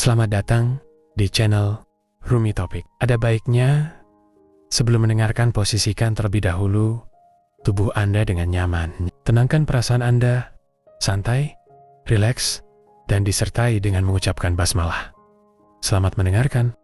Selamat datang di channel Rumi Topik. Ada baiknya sebelum mendengarkan posisikan terlebih dahulu tubuh Anda dengan nyaman. Tenangkan perasaan Anda, santai, rileks, dan disertai dengan mengucapkan basmalah. Selamat mendengarkan.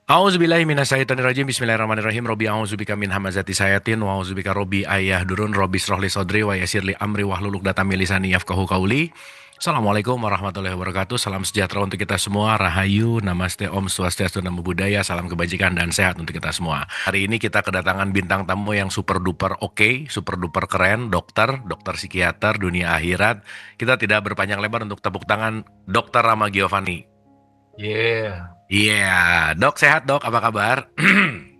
A'udzubillahi minasyaitonirrajim. Bismillahirrahmanirrahim. Robbi a'udzubika min hamazati sayatin wa a'udzubika robbi ayah durun robbi srohli sodri wa yasirli amri wahlul 'uqdatam min lisani yafqahu qauli. Assalamualaikum warahmatullahi wabarakatuh. Salam sejahtera untuk kita semua. Rahayu, namaste, om swastiastu, namo buddhaya. Salam kebajikan dan sehat untuk kita semua. Hari ini kita kedatangan bintang tamu yang super duper oke, super duper keren, dokter psikiater dunia akhirat. Kita tidak berpanjang lebar untuk tepuk tangan Dr. Rama Giovanni. Iya, dok sehat dok, apa kabar?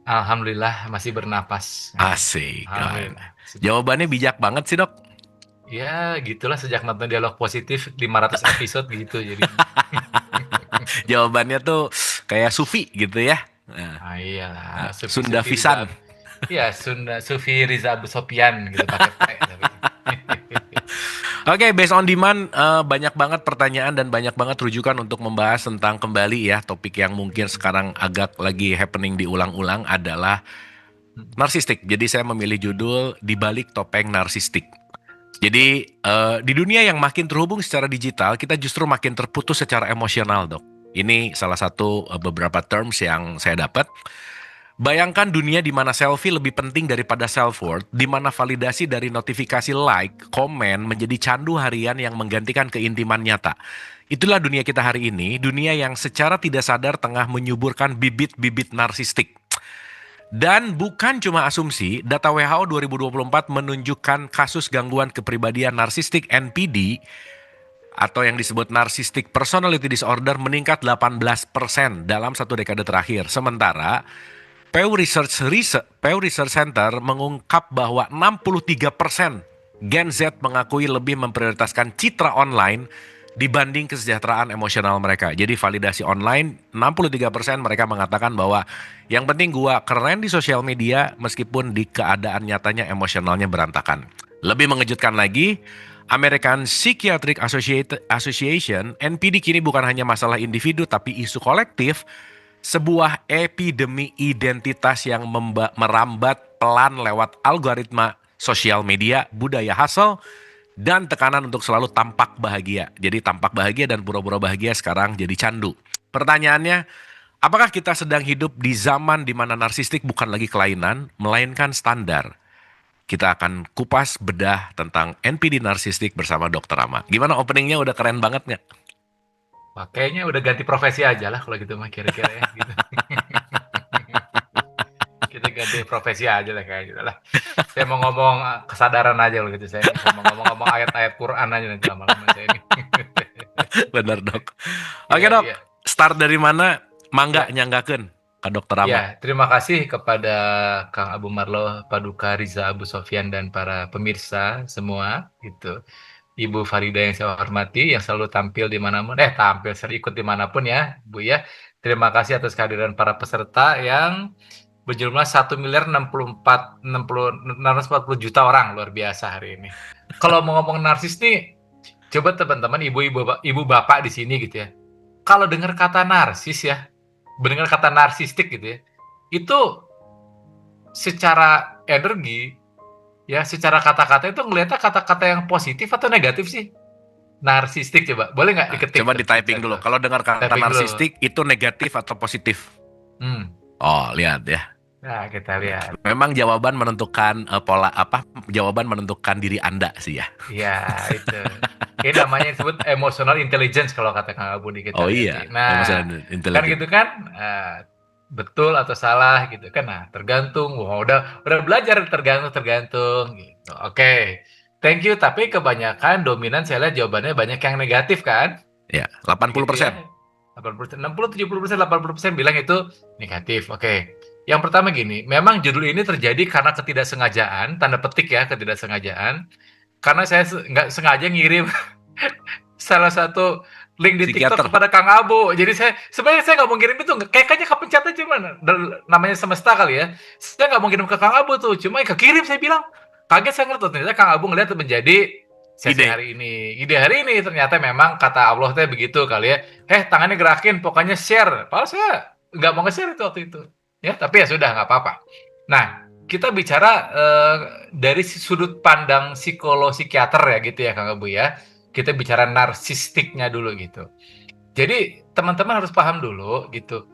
Alhamdulillah masih bernapas. Asik. Alhamdulillah. Jawabannya bijak banget sih dok. Ya gitulah sejak nonton Dialog Positif 500 episode gitu jadi. Jawabannya tuh kayak Sufi gitu ya. Iyalah. Sunda Visan. Iya, Sufi Riza Abu Sofyan gitu pakai P tapi. Oke, based on demand, banyak banget pertanyaan dan banyak banget rujukan untuk membahas tentang kembali ya topik yang mungkin sekarang agak lagi happening diulang-ulang adalah narsistik. Jadi saya memilih judul Di Balik Topeng Narsistik. Jadi di dunia yang makin terhubung secara digital, kita justru makin terputus secara emosional dok. Ini salah satu beberapa terms yang saya dapat. Bayangkan dunia di mana selfie lebih penting daripada self-worth, di mana validasi dari notifikasi like, komen menjadi candu harian yang menggantikan keintiman nyata. Itulah dunia kita hari ini, dunia yang secara tidak sadar tengah menyuburkan bibit-bibit narsistik. Dan bukan cuma asumsi, data WHO 2024 menunjukkan kasus gangguan kepribadian narsistik NPD atau yang disebut Narcissistic Personality Disorder meningkat 18% dalam satu dekade terakhir. Sementara Pew Research Center mengungkap bahwa 63% Gen Z mengakui lebih memprioritaskan citra online dibanding kesejahteraan emosional mereka. Jadi validasi online, 63% mereka mengatakan bahwa yang penting gua keren di sosial media meskipun di keadaan nyatanya emosionalnya berantakan. Lebih mengejutkan lagi, American Psychiatric Association, NPD kini bukan hanya masalah individu tapi isu kolektif, sebuah epidemi identitas yang merambat pelan lewat algoritma sosial media, budaya hustle, dan tekanan untuk selalu tampak bahagia. Jadi tampak bahagia dan pura-pura bahagia sekarang jadi candu. Pertanyaannya, apakah kita sedang hidup di zaman di mana narsistik bukan lagi kelainan, melainkan standar? Kita akan kupas bedah tentang NPD narsistik bersama Dr. Rama. Gimana openingnya, udah keren banget nggak? Wah, kayaknya udah ganti profesi aja lah kalau gitu mah kira-kira ya gitu. Kita ganti profesi aja lah kayak gitu lah. Saya mau ngomong kesadaran aja loh gitu. Saya mau ngomong ayat-ayat Quran aja nanti lama-lama saya ini. Bener dok. Oke dok, start dari mana? Mangga nyanggakeun ke Dr. Rama. Ya, terima kasih kepada Kang Abu Marloh, Paduka Riza Abu Sofyan dan para pemirsa semua gitu. Ibu Farida yang saya hormati, yang selalu tampil dimanapun, sering ikut dimanapun ya, Bu ya. Terima kasih atas kehadiran para peserta yang berjumlah 1.064.640 juta orang, luar biasa hari ini. Kalau mau ngomong narsis nih, coba teman-teman, ibu bapak di sini gitu ya. Kalau dengar kata narsis ya, mendengar kata narsistik gitu ya, itu secara energi, ya secara kata-kata itu ngelihatnya kata-kata yang positif atau negatif sih? Narsistik coba, boleh nggak diketik? Coba di typing dulu. Kalau dengar kata narsistik itu negatif atau positif? Oh, lihat ya. Nah, kita lihat. Memang jawaban menentukan jawaban menentukan diri Anda sih ya. Iya, itu. Ini namanya disebut emotional intelligence kalau kata Kang Abu di kita. Oh iya. Nah, kan gitu kan? Betul atau salah gitu kan? Nah, tergantung. Wah, udah belajar tergantung gitu. Oke. Thank you. Tapi kebanyakan dominan saya lihat jawabannya banyak yang negatif kan? Ya, 80%. Gitu ya. 80%, 60, 70%, 80% bilang itu negatif. Oke. Yang pertama gini, memang judul ini terjadi karena ketidaksengajaan, tanda petik ya, ketidaksengajaan. Karena saya nggak sengaja ngirim salah satu link di TikTok kepada Kang Abu. Jadi sebenarnya saya nggak mau ngirim itu, kayaknya kepencet aja mana, namanya semesta kali ya. Saya nggak mau ngirim ke Kang Abu tuh, cuma kekirim saya bilang. Kaget saya ngerti, ternyata Kang Abu ngeliat menjadi sesi hari ini. Ide hari ini ternyata memang kata Allah teh begitu kali ya. Tangannya gerakin, pokoknya share. Padahal saya nggak mau nge-share itu waktu itu. Ya, tapi ya sudah nggak apa-apa. Nah, kita bicara dari sudut pandang psikiater ya gitu ya Kang Abu ya. Kita bicara narsistiknya dulu gitu. Jadi teman-teman harus paham dulu gitu.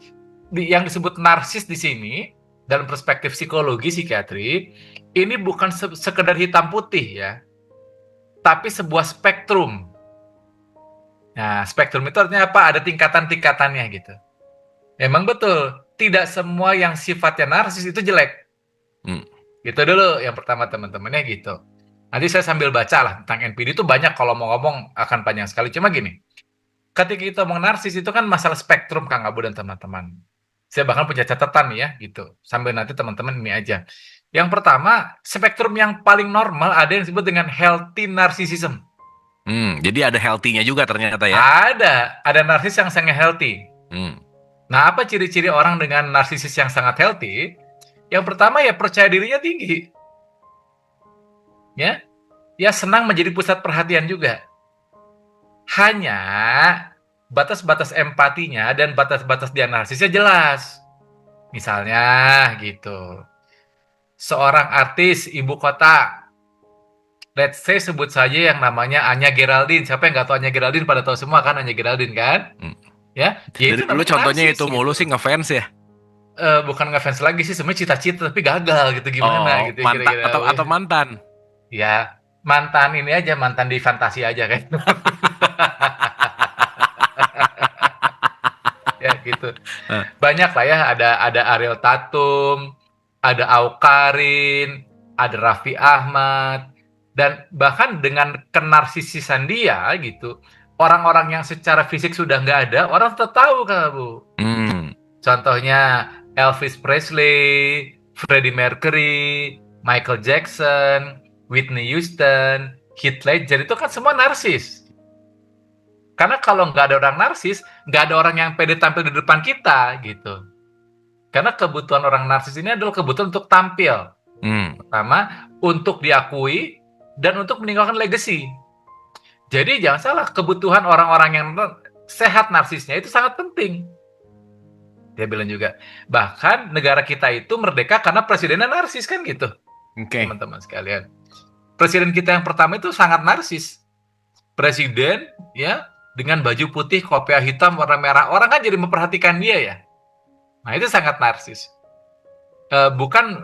Yang disebut narsis di sini dalam perspektif psikologi psikiatri ini bukan sekedar hitam putih ya, tapi sebuah spektrum. Nah, spektrum itu artinya apa? Ada tingkatan-tingkatannya gitu. Memang betul, tidak semua yang sifatnya narsis itu jelek. Gitu dulu yang pertama teman-temannya gitu. Nanti saya sambil baca lah tentang NPD itu banyak, kalau mau ngomong akan panjang sekali. Cuma gini, ketika kita ngomong narsis itu kan masalah spektrum Kang Abu dan teman-teman. Saya bahkan punya catatan nih ya gitu. Sambil nanti teman-teman ini aja. Yang pertama, spektrum yang paling normal ada yang disebut dengan healthy narcissism. Jadi ada healthy-nya juga ternyata ya. Ada narsis yang sangat healthy. Nah, apa ciri-ciri orang dengan narsisis yang sangat healthy? Yang pertama ya percaya dirinya tinggi. Ya senang menjadi pusat perhatian juga. Hanya batas-batas empatinya dan batas-batas dia narsisnya jelas. Misalnya gitu. Seorang artis ibu kota, let's say sebut saja yang namanya Anya Geraldine. Siapa yang nggak tahu Anya Geraldine? Pada tahu semua kan Anya Geraldine kan? Ya itu dulu contohnya itu mulu gitu. sih ngefans ya. Bukan ngefans lagi sih, sebenarnya cita-cita tapi gagal gitu, gimana gitu kira-kira. Atau mantan. Ya, mantan ini aja, mantan di fantasi aja kan. Ya gitu. Banyak lah ya, ada Ariel Tatum, ada Awkarin, ada Raffi Ahmad, dan bahkan dengan kenarsisisan dia gitu, orang-orang yang secara fisik sudah nggak ada, orang tetap tahu kan Bu. Contohnya Elvis Presley, Freddie Mercury, Michael Jackson, Whitney Houston, Heath Ledger, itu kan semua narsis. Karena kalau nggak ada orang narsis, nggak ada orang yang pede tampil di depan kita gitu. Karena kebutuhan orang narsis ini adalah kebutuhan untuk tampil. Pertama, untuk diakui dan untuk meninggalkan legacy. Jadi jangan salah, kebutuhan orang-orang yang sehat narsisnya itu sangat penting. Dia bilang juga, bahkan negara kita itu merdeka karena presidennya narsis kan gitu. Teman-teman sekalian. Presiden kita yang pertama itu sangat narsis. Presiden ya dengan baju putih, kopiah hitam, warna merah, orang kan jadi memperhatikan dia ya. Nah itu sangat narsis. Bukan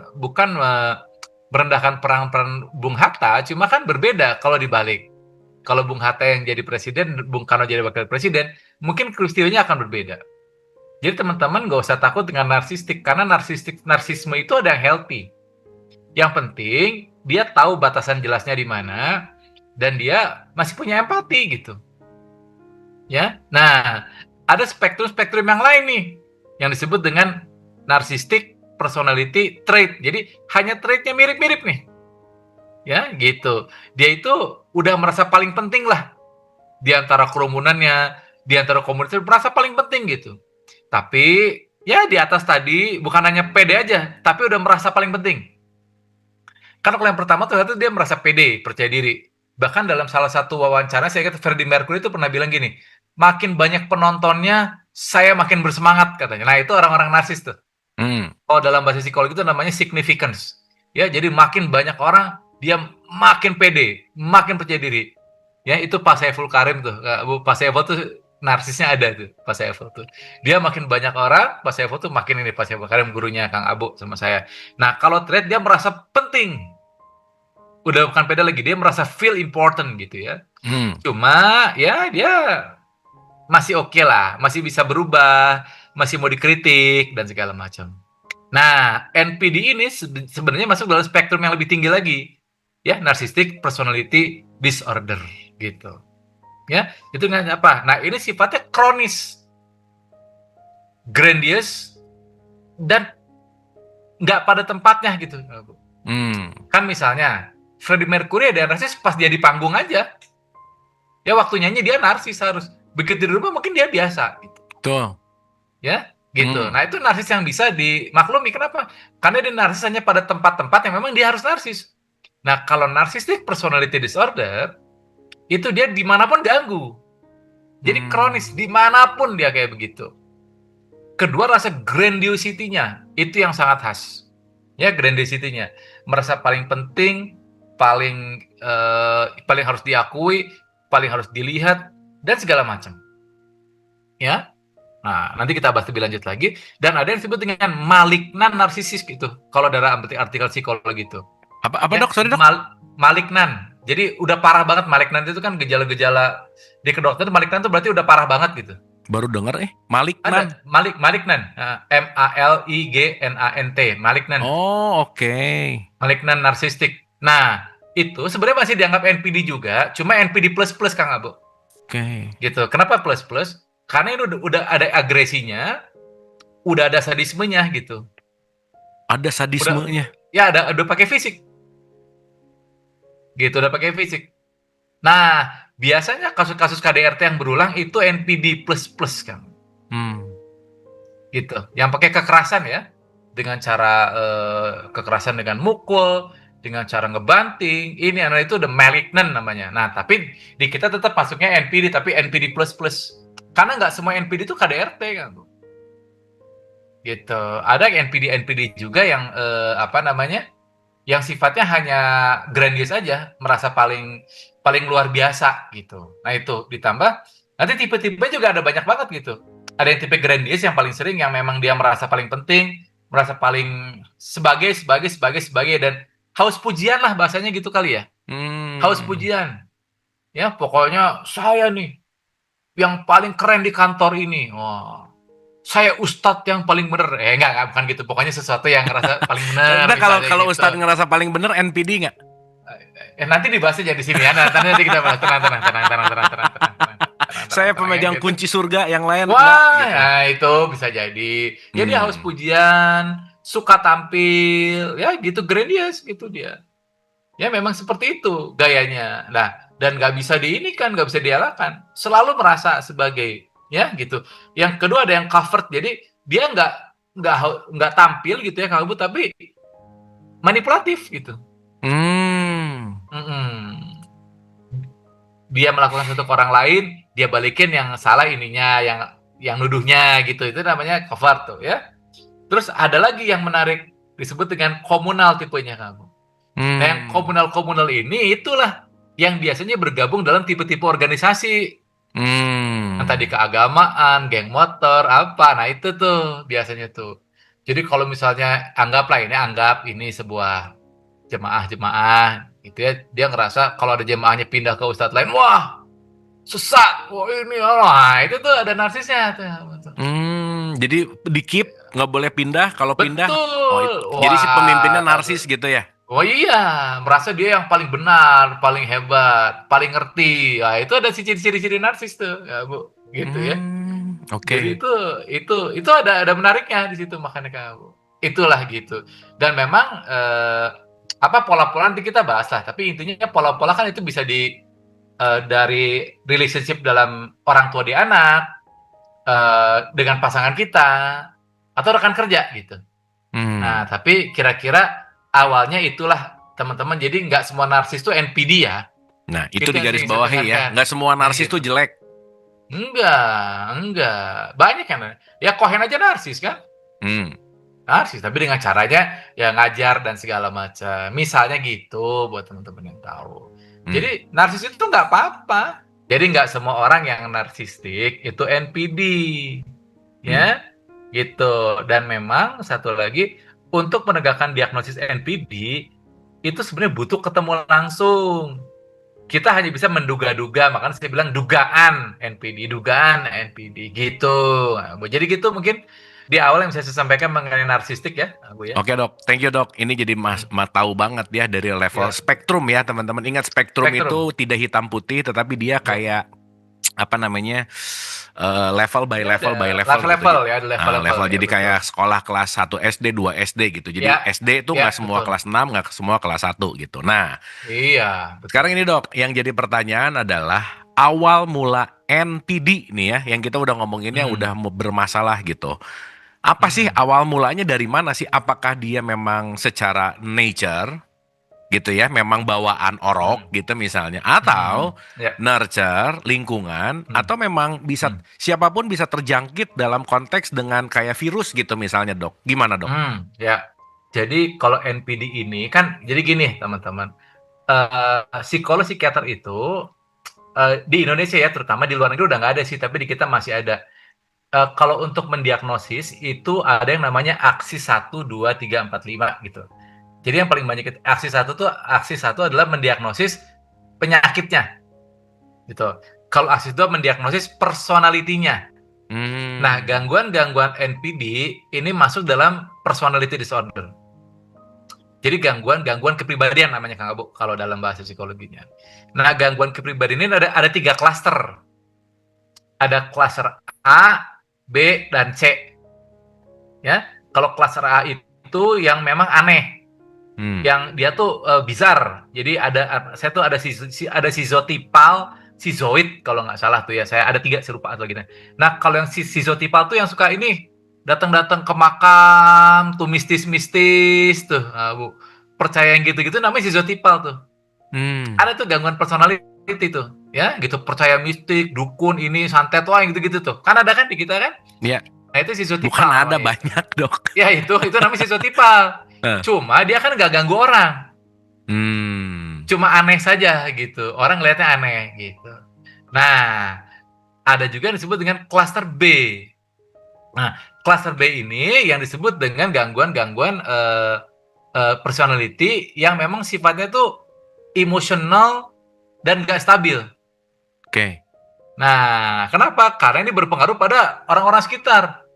merendahkan peran Bung Hatta, cuma kan berbeda kalau dibalik. Kalau Bung Hatta yang jadi presiden, Bung Karno jadi wakil presiden, mungkin peristiwanya akan berbeda. Jadi teman-teman nggak usah takut dengan narsistik, karena narsisme itu ada yang healthy. Yang penting dia tahu batasan jelasnya di mana dan dia masih punya empati gitu. Ya. Nah, ada spektrum yang lain nih yang disebut dengan narcissistic personality trait. Jadi hanya traitnya mirip-mirip nih. Ya, gitu. Dia itu udah merasa paling penting lah di antara kerumunannya, di antara komunitas, merasa paling penting gitu. Tapi ya di atas tadi bukan hanya pede aja, tapi udah merasa paling penting. Karena kalau yang pertama tuh dia merasa pede, percaya diri. Bahkan dalam salah satu wawancara saya ingat Freddie Mercury itu pernah bilang gini, makin banyak penontonnya, saya makin bersemangat katanya. Nah itu orang-orang narsis tuh. Oh dalam bahasa psikologi itu namanya significance. Ya jadi makin banyak orang dia makin pede, makin percaya diri. Ya itu Pak Saiful Karim tuh, Pak Saiful tuh narsisnya ada tuh Pak Saiful tuh. Dia makin banyak orang, Pak Saiful tuh makin ini Pak Saiful Karim gurunya Kang Abu sama saya. Nah kalau trait dia merasa penting. Udah bukan pede lagi, dia merasa feel important gitu ya. Cuma ya dia masih oke lah, masih bisa berubah, masih mau dikritik dan segala macam. Nah, NPD ini sebenarnya masuk dalam spektrum yang lebih tinggi lagi. Ya, narcissistic personality disorder gitu. Ya, itu apa? Nah, ini sifatnya kronis. Grandiose dan nggak pada tempatnya gitu. Kan misalnya Freddie Mercury ada narsis pas dia di panggung aja. Ya waktu nyanyi dia narsis harus. Begitu di rumah mungkin dia biasa gitu. Tuh. Ya, gitu. Nah, itu narsis yang bisa dimaklumi. Kenapa? Karena dia narsis hanya pada tempat-tempat yang memang dia harus narsis. Nah, kalau narcissistic personality disorder, itu dia dimanapun ganggu. Jadi kronis, dimanapun dia kayak begitu. Kedua, rasa grandiosity-nya, itu yang sangat khas. Ya, grandiosity-nya. Merasa paling penting, paling harus diakui, paling harus dilihat, dan segala macam. Ya. Nah, nanti kita bahas lebih lanjut lagi. Dan ada yang disebut dengan malignan narsisis gitu. Kalau dalam artikel psikologi itu. Apa Ya, dok? Sorry dok. malignan. Jadi udah parah banget. Malignan itu kan gejala-gejala di kedokteran. Malignan itu berarti udah parah banget gitu. Baru denger malignan. Ada malignan. MALIGNANT. Malignan. Oh, oke. Malignan narsistik. Nah, itu sebenarnya masih dianggap NPD juga. Cuma NPD plus Kang Abu. Oke. Gitu. Kenapa plus? Karena ini udah ada agresinya, udah ada sadismenya gitu. Ada sadismenya. Ya udah pakai fisik. Gitu, udah pakai fisik. Nah, biasanya kasus-kasus KDRT yang berulang itu NPD plus kan. Gitu. Yang pakai kekerasan ya. Dengan cara kekerasan dengan mukul, dengan cara ngebanting, ini itu udah malignant namanya. Nah, tapi di kita tetap masuknya NPD, tapi NPD plus. Karena nggak semua NPD itu KDRT kan, Bu. Gitu. Ada NPD juga yang yang sifatnya hanya grandios aja, merasa paling luar biasa gitu. Nah itu ditambah nanti tipe-tipe juga ada banyak banget gitu. Ada yang tipe grandios yang paling sering yang memang dia merasa paling penting, merasa paling sebagai dan haus pujian lah bahasanya gitu kali ya. Haus pujian. Ya, pokoknya saya nih yang paling keren di kantor ini. Wah. Saya ustadz yang paling bener. Enggak, bukan gitu. Pokoknya sesuatu yang ngerasa paling bener. Nah, kalau gitu. ustadz ngerasa paling bener, NPD nggak? Nanti dibahasnya jadi sini ya. Nanti kita bahas. Tenang. Saya pemegang kunci surga, yang lain wah, enggak, gitu. Nah itu bisa jadi. Jadi haus pujian, suka tampil, ya gitu, grandios gitu dia. Ya memang seperti itu gayanya. Nah, dan nggak bisa nggak bisa dielakkan. Selalu merasa sebagai, ya gitu. Yang kedua ada yang covered, jadi dia nggak tampil gitu ya Kang Abu, tapi manipulatif gitu. Dia melakukan sesuatu ke orang lain, dia balikin yang salah ininya, yang nuduhnya gitu. Itu namanya cover tuh ya. Terus ada lagi yang menarik disebut dengan komunal tipenya Kang Abu. Nah, yang komunal ini itulah yang biasanya bergabung dalam tipe-tipe organisasi. Entah di keagamaan, geng motor, apa. Nah, itu tuh biasanya tuh. Jadi kalau misalnya anggap ini sebuah jemaah gitu ya, dia ngerasa kalau ada jemaahnya pindah ke ustadz lain, wah sesat, wah ini, itu tuh ada narsisnya tuh. Jadi di-keep, nggak boleh pindah. Kalau pindah, Betul. jadi si pemimpinnya narsis gitu ya? Oh iya, merasa dia yang paling benar, paling hebat, paling ngerti. Nah, itu ada ciri-ciri narsis tuh, ya Bu, gitu ya. Oke. Jadi itu ada menariknya di situ, makanya kamu. Itulah gitu. Dan memang pola-pola nanti kita bahas lah. Tapi intinya pola-pola kan itu bisa dari relationship dalam orang tua di anak, dengan pasangan kita, atau rekan kerja gitu. Nah, tapi kira-kira awalnya itulah teman-teman. Jadi nggak semua narsis itu NPD ya. Nah, itu di garis bawahi ya. Nggak semua narsis itu jelek. Enggak. Banyak kan. Ya Cohen aja narsis kan? Narsis, tapi dengan caranya ya ngajar dan segala macam. Misalnya gitu buat teman-teman yang tahu. Jadi narsis itu nggak apa-apa. Jadi nggak semua orang yang narsistik itu NPD. Ya, gitu. Dan memang satu lagi, untuk menegakkan diagnosis NPD itu sebenarnya butuh ketemu langsung. Kita hanya bisa menduga-duga, makanya saya bilang dugaan NPD gitu. Nah, jadi gitu mungkin di awal yang saya sampaikan mengenai narsistik ya, Bu ya. Oke dok, thank you dok. Ini jadi tahu banget ya dari level spektrum ya teman-teman. Ingat spektrum itu tidak hitam putih, tetapi dia kayak level by level level gitu. Ya, level. Jadi kayak sekolah kelas 1 SD, 2 SD gitu. Jadi SD itu nggak semua kelas 6, nggak semua kelas 1 gitu. Nah, sekarang ini dok, yang jadi pertanyaan adalah awal mula NPD nih ya, yang kita udah ngomonginnya udah bermasalah gitu. Apa sih awal mulanya, dari mana sih? Apakah dia memang secara nature gitu ya, memang bawaan orok gitu misalnya, atau Ya. nurture lingkungan, atau memang bisa siapapun bisa terjangkit dalam konteks dengan kayak virus gitu misalnya, Dok. Gimana, Dok? Ya. Jadi kalau NPD ini kan jadi gini teman-teman, psikolog psikiater itu di Indonesia ya, terutama di luar negeri udah nggak ada sih, tapi di kita masih ada. Kalau untuk mendiagnosis itu ada yang namanya aksi 1, 2, 3, 4, 5 gitu. Jadi yang paling banyak aksi satu adalah mendiagnosis penyakitnya gitu. Kalau aksi 2 mendiagnosis personalitinya. Nah, gangguan-gangguan NPD ini masuk dalam personality disorder. Jadi gangguan kepribadian namanya Kang Abu kalau dalam bahasa psikologinya. Nah, gangguan kepribadian ini ada 3 klaster. Ada klaster A, B, dan C. Ya, kalau klaster A itu yang memang aneh, yang dia tuh bizarre. Jadi saya tuh ada schizotipal, schizoid kalau nggak salah tuh ya. Saya ada 3, saya lupa atau gitu. Nah, kalau yang schizotipal tuh yang suka ini datang-datang ke makam tuh mistis-mistis tuh, Bu. Percaya yang gitu-gitu namanya schizotipal tuh. Ada tuh gangguan personality tuh, ya gitu, percaya mistik, dukun ini, santet, wah gitu-gitu tuh. Kan ada kan di kita kan? Iya. Nah itu schizotipal. Bukan ada namanya. banyak, Dok. Ya itu namanya schizotipal. Cuma dia kan nggak ganggu orang. Cuma aneh saja gitu. Orang lihatnya aneh gitu. Nah, ada juga yang disebut dengan cluster B. Nah, cluster B ini yang disebut dengan gangguan-gangguan personality yang memang sifatnya tuh emosional dan nggak stabil. Oke. Nah, kenapa? Karena ini berpengaruh pada orang-orang sekitar.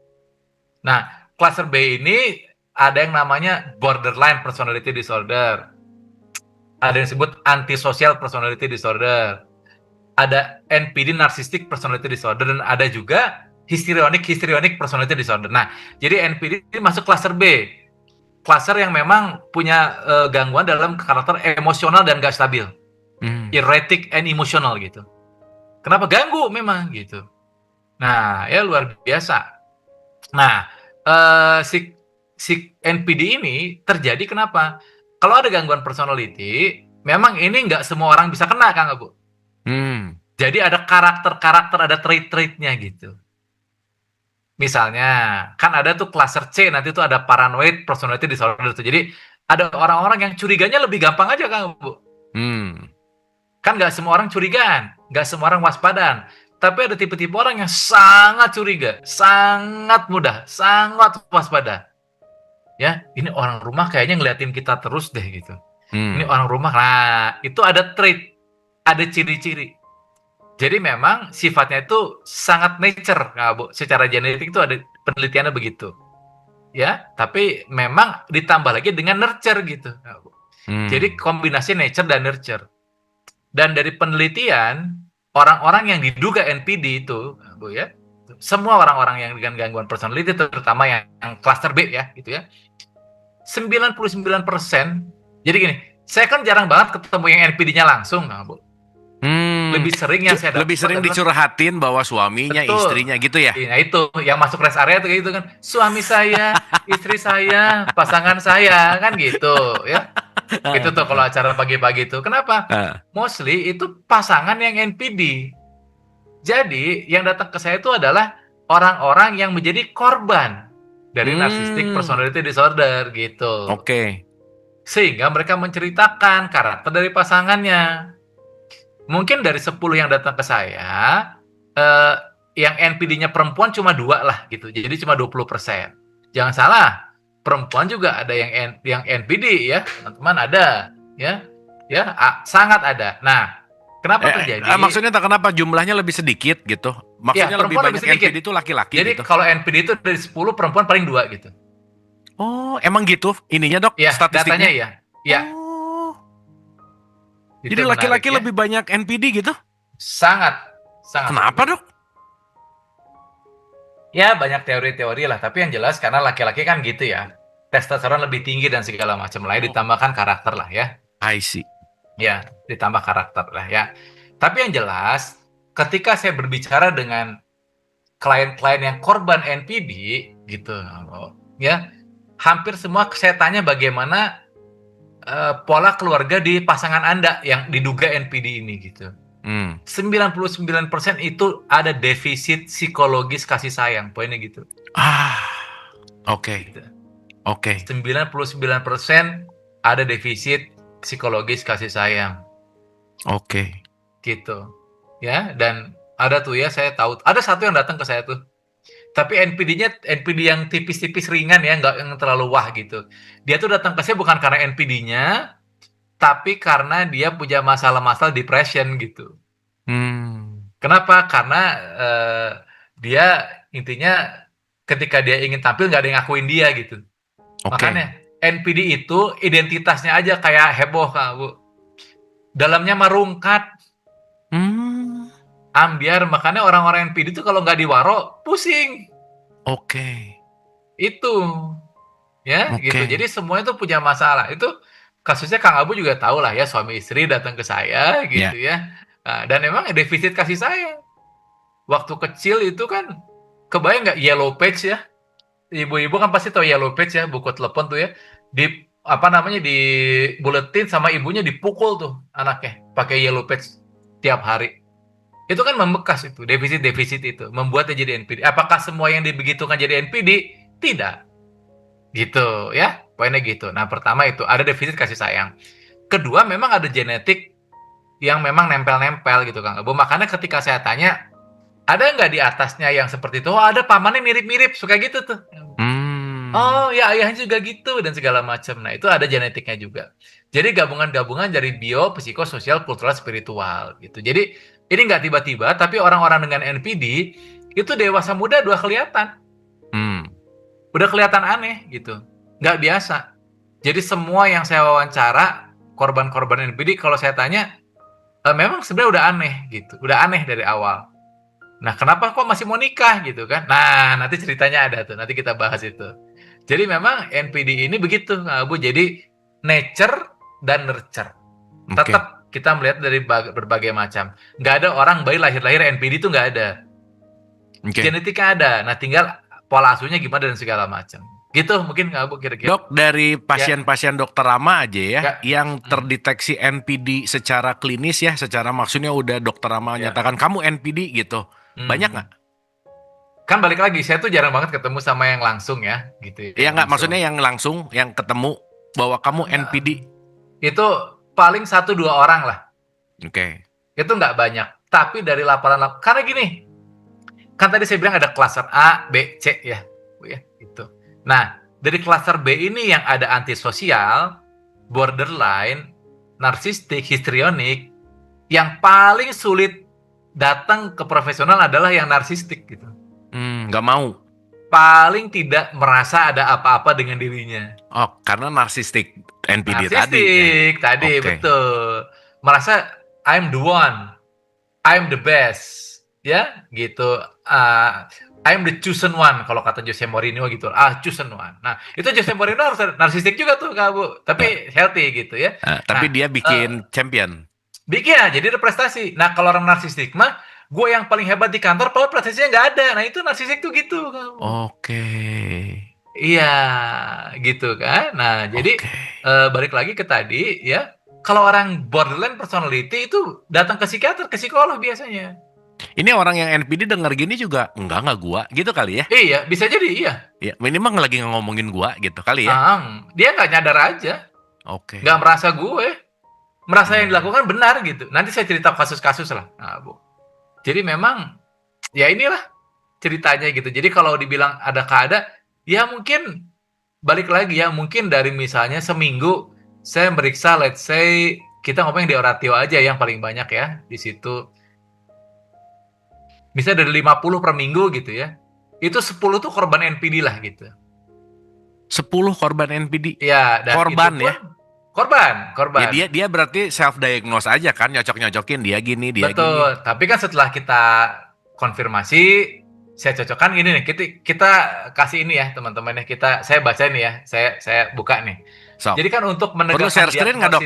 Nah, cluster B ini ada yang namanya borderline personality disorder. Ada yang disebut antisocial personality disorder. Ada NPD narcissistic personality disorder, dan ada juga histrionic personality disorder. Nah, jadi NPD ini masuk cluster B. Cluster yang memang punya gangguan dalam karakter emosional dan gak stabil. Erratic and emotional gitu. Kenapa ganggu memang gitu. Nah, ya luar biasa. Nah, si NPD ini terjadi kenapa? Kalau ada gangguan personality, memang ini nggak semua orang bisa kena, Kang Abu. Jadi ada karakter-karakter, ada trait-traitnya gitu. Misalnya, kan ada tuh cluster C, nanti tuh ada paranoid personality disorder tuh. Jadi ada orang-orang yang curiganya lebih gampang aja, Kang Abu. Kan nggak semua orang curigaan, nggak semua orang waspadaan. Tapi ada tipe-tipe orang yang sangat curiga, sangat mudah, sangat waspada. Ya, ini orang rumah kayaknya ngeliatin kita terus deh gitu. Ini orang rumah, nah itu ada trait, ada ciri-ciri. Jadi memang sifatnya itu sangat nature, nah, Bu. Secara genetik itu ada penelitiannya begitu. Ya, tapi memang ditambah lagi dengan nurture gitu. Nah, Bu. Jadi kombinasi nature dan nurture. Dan dari penelitian, orang-orang yang diduga NPD itu, Bu ya, semua orang-orang yang dengan gangguan personality, terutama yang cluster B ya, gitu ya, 99%. Jadi gini, saya kan jarang banget ketemu yang NPD-nya langsung, nah, Bu. Lebih sering yang saya dapat lebih sering dicurhatin bahwa suaminya, betul, istrinya gitu ya. Nah itu yang masuk rest area tuh gitu kan, suami saya, istri saya, pasangan saya, kan gitu ya. Itu tuh kalau acara pagi-pagi itu. Kenapa? Mostly itu pasangan yang NPD. Jadi yang datang ke saya itu adalah orang-orang yang menjadi korban dari narcissistic personality disorder gitu. Oke. Sehingga mereka menceritakan karakter dari pasangannya. Mungkin dari 10 yang datang ke saya, yang NPD-nya perempuan cuma 2 lah gitu. Jadi cuma 20%. Jangan salah, perempuan juga ada yang NPD ya, teman-teman, ada ya. Ya, sangat ada. Nah, kenapa terjadi? Maksudnya kenapa jumlahnya lebih sedikit gitu? Maksudnya ya, lebih banyak sedikit. NPD itu laki-laki Jadi gitu. kalau NPD itu dari 10, perempuan paling 2 gitu. Oh, emang gitu ininya, Dok? Ya, statistiknya? datanya ya. Ya. Jadi laki-laki lebih banyak NPD gitu? Sangat. Kenapa, Dok? Ya, banyak teori-teori lah. Tapi yang jelas karena laki-laki kan gitu ya. Testosteron lebih tinggi dan segala macam lain, ditambahkan karakter lah ya. I see. Ya, ditambah karakter lah ya. Tapi yang jelas, ketika saya berbicara dengan klien-klien yang korban NPD gitu, ya, hampir semua saya tanya bagaimana pola keluarga di pasangan Anda yang diduga NPD ini gitu. Hmm. 99% itu ada defisit psikologis kasih sayang, poinnya gitu. Oke. Gitu. Oke. 99% ada defisit psikologis kasih sayang. Oke. Gitu. Ya, dan ada tuh ya, saya tahu ada satu yang datang ke saya tuh. Tapi NPD-nya NPD yang tipis-tipis ringan ya, nggak yang terlalu wah gitu. Dia tuh datang ke saya bukan karena NPD-nya, tapi karena dia punya masalah-masalah depression gitu. Kenapa? Karena dia intinya ketika dia ingin tampil nggak ada yang ngakuin dia gitu. Oke. Makanya NPD itu identitasnya aja kayak heboh, Kak Bu. Dalamnya merungkat, ambiar. Makanya orang-orang NPD itu kalau nggak diwaro pusing. Oke. Itu ya Oke. gitu. Jadi semuanya tuh punya masalah. Itu kasusnya Kang Abu juga tahu lah ya, suami istri datang ke saya gitu ya. Nah, dan emang defisit kasih sayang. Waktu kecil itu kan kebayang nggak Yellow Page ya? Ibu-ibu kan pasti tahu Yellow Page ya, buku telepon tuh ya. Di apa namanya, di buletin sama ibunya dipukul tuh anaknya pakai Yellow Page tiap hari. Itu kan membekas itu, defisit-defisit itu membuatnya jadi NPD. Apakah semua yang dibegitukan jadi NPD? Tidak. Gitu ya. Poinnya gitu. Nah, pertama itu ada defisit kasih sayang. Kedua, memang ada genetik yang memang nempel-nempel gitu Kang Abu. Makanya ketika saya tanya, ada nggak di atasnya yang seperti itu? Oh, ada pamannya mirip-mirip, suka gitu tuh. Oh, ya ayahnya juga gitu dan segala macam. Nah, itu ada genetiknya juga. Jadi gabungan-gabungan dari bio, psikososial, kultural, spiritual gitu. Jadi ini nggak tiba-tiba, tapi orang-orang dengan NPD itu dewasa muda udah kelihatan. Udah kelihatan aneh gitu. Nggak biasa. Jadi semua yang saya wawancara, korban-korban NPD, kalau saya tanya, memang sebenarnya udah aneh gitu. Udah aneh dari awal. Nah, kenapa kok masih mau nikah gitu kan? Nah, nanti ceritanya ada tuh. Nanti kita bahas itu. Jadi memang NPD ini begitu, Bu. Jadi nature dan nurture. Tetap kita melihat dari berbagai macam. Nggak ada orang bayi lahir-lahir NPD itu nggak ada. Genetiknya ada. Nah, tinggal pola asuhnya gimana dan segala macam. Gitu mungkin nggak Bu kira-kira. Dok, dari pasien-pasien Dokter Rama aja ya, yang terdeteksi NPD secara klinis ya, secara maksudnya udah Dokter Rama nyatakan kamu NPD gitu. Banyak nggak? Kan balik lagi, saya tuh jarang banget ketemu sama yang langsung ya, gitu. Ya nggak, maksudnya yang langsung, yang ketemu bahwa kamu NPD. Itu paling 1-2 orang lah. Oke. Itu nggak banyak. Tapi dari laporan, karena gini, kan tadi saya bilang ada klaster A, B, C ya, Bu ya, itu. Nah, dari klaster B ini yang ada antisosial, borderline, narsistik, histrionik, yang paling sulit datang ke profesional adalah yang narsistik gitu. Nggak mau. Paling tidak merasa ada apa-apa dengan dirinya. Oh, karena narsistik NPD narsistik tadi Okay. Betul. Merasa I'm the one, I'm the best, ya gitu. I'm the chosen one kalau kata Jose Mourinho gitu. Chosen one. Nah, itu Jose Mourinho harus narsistik juga tuh Kak Bu. Tapi healthy gitu ya. Tapi dia bikin champion. Bikin ya, jadi ada prestasi. Nah, kalau orang narsistik mah, gue yang paling hebat di kantor, padahal prestasinya nggak ada. Nah, itu narsistik tuh gitu. Oke. Iya, gitu kan. Nah, jadi balik lagi ke tadi ya. Kalau orang borderline personality itu datang ke psikiater, ke psikolog biasanya. Ini orang yang NPD denger gini juga, enggak gua, gitu kali ya? Iya, bisa jadi, iya. Ya, minimal lagi ngomongin gua gitu kali ya? Dia nggak nyadar aja. Oke. Nggak merasa gue. Merasa yang dilakukan benar gitu. Nanti saya cerita kasus-kasus lah. Nah, Bu. Jadi memang, ya inilah ceritanya gitu. Jadi kalau dibilang ada, ya mungkin balik lagi ya. Mungkin dari misalnya seminggu, saya meriksa, let's say, kita ngomongin di Oratio aja yang paling banyak ya. Di situ. Misalnya dari 50 per minggu gitu ya. Itu 10 tuh korban NPD lah gitu. 10 korban NPD? Ya, dan korban itu pun, ya? Korban. Ya, dia berarti self-diagnose aja kan, nyocok-nyocokin dia gini, dia Betul. gini. Tapi kan setelah kita konfirmasi, saya cocokkan ini nih. Kita kasih ini ya teman-teman ya. Saya baca nih ya. Saya buka nih. So, jadi kan untuk menegakkan perlu share screen nggak, Dok?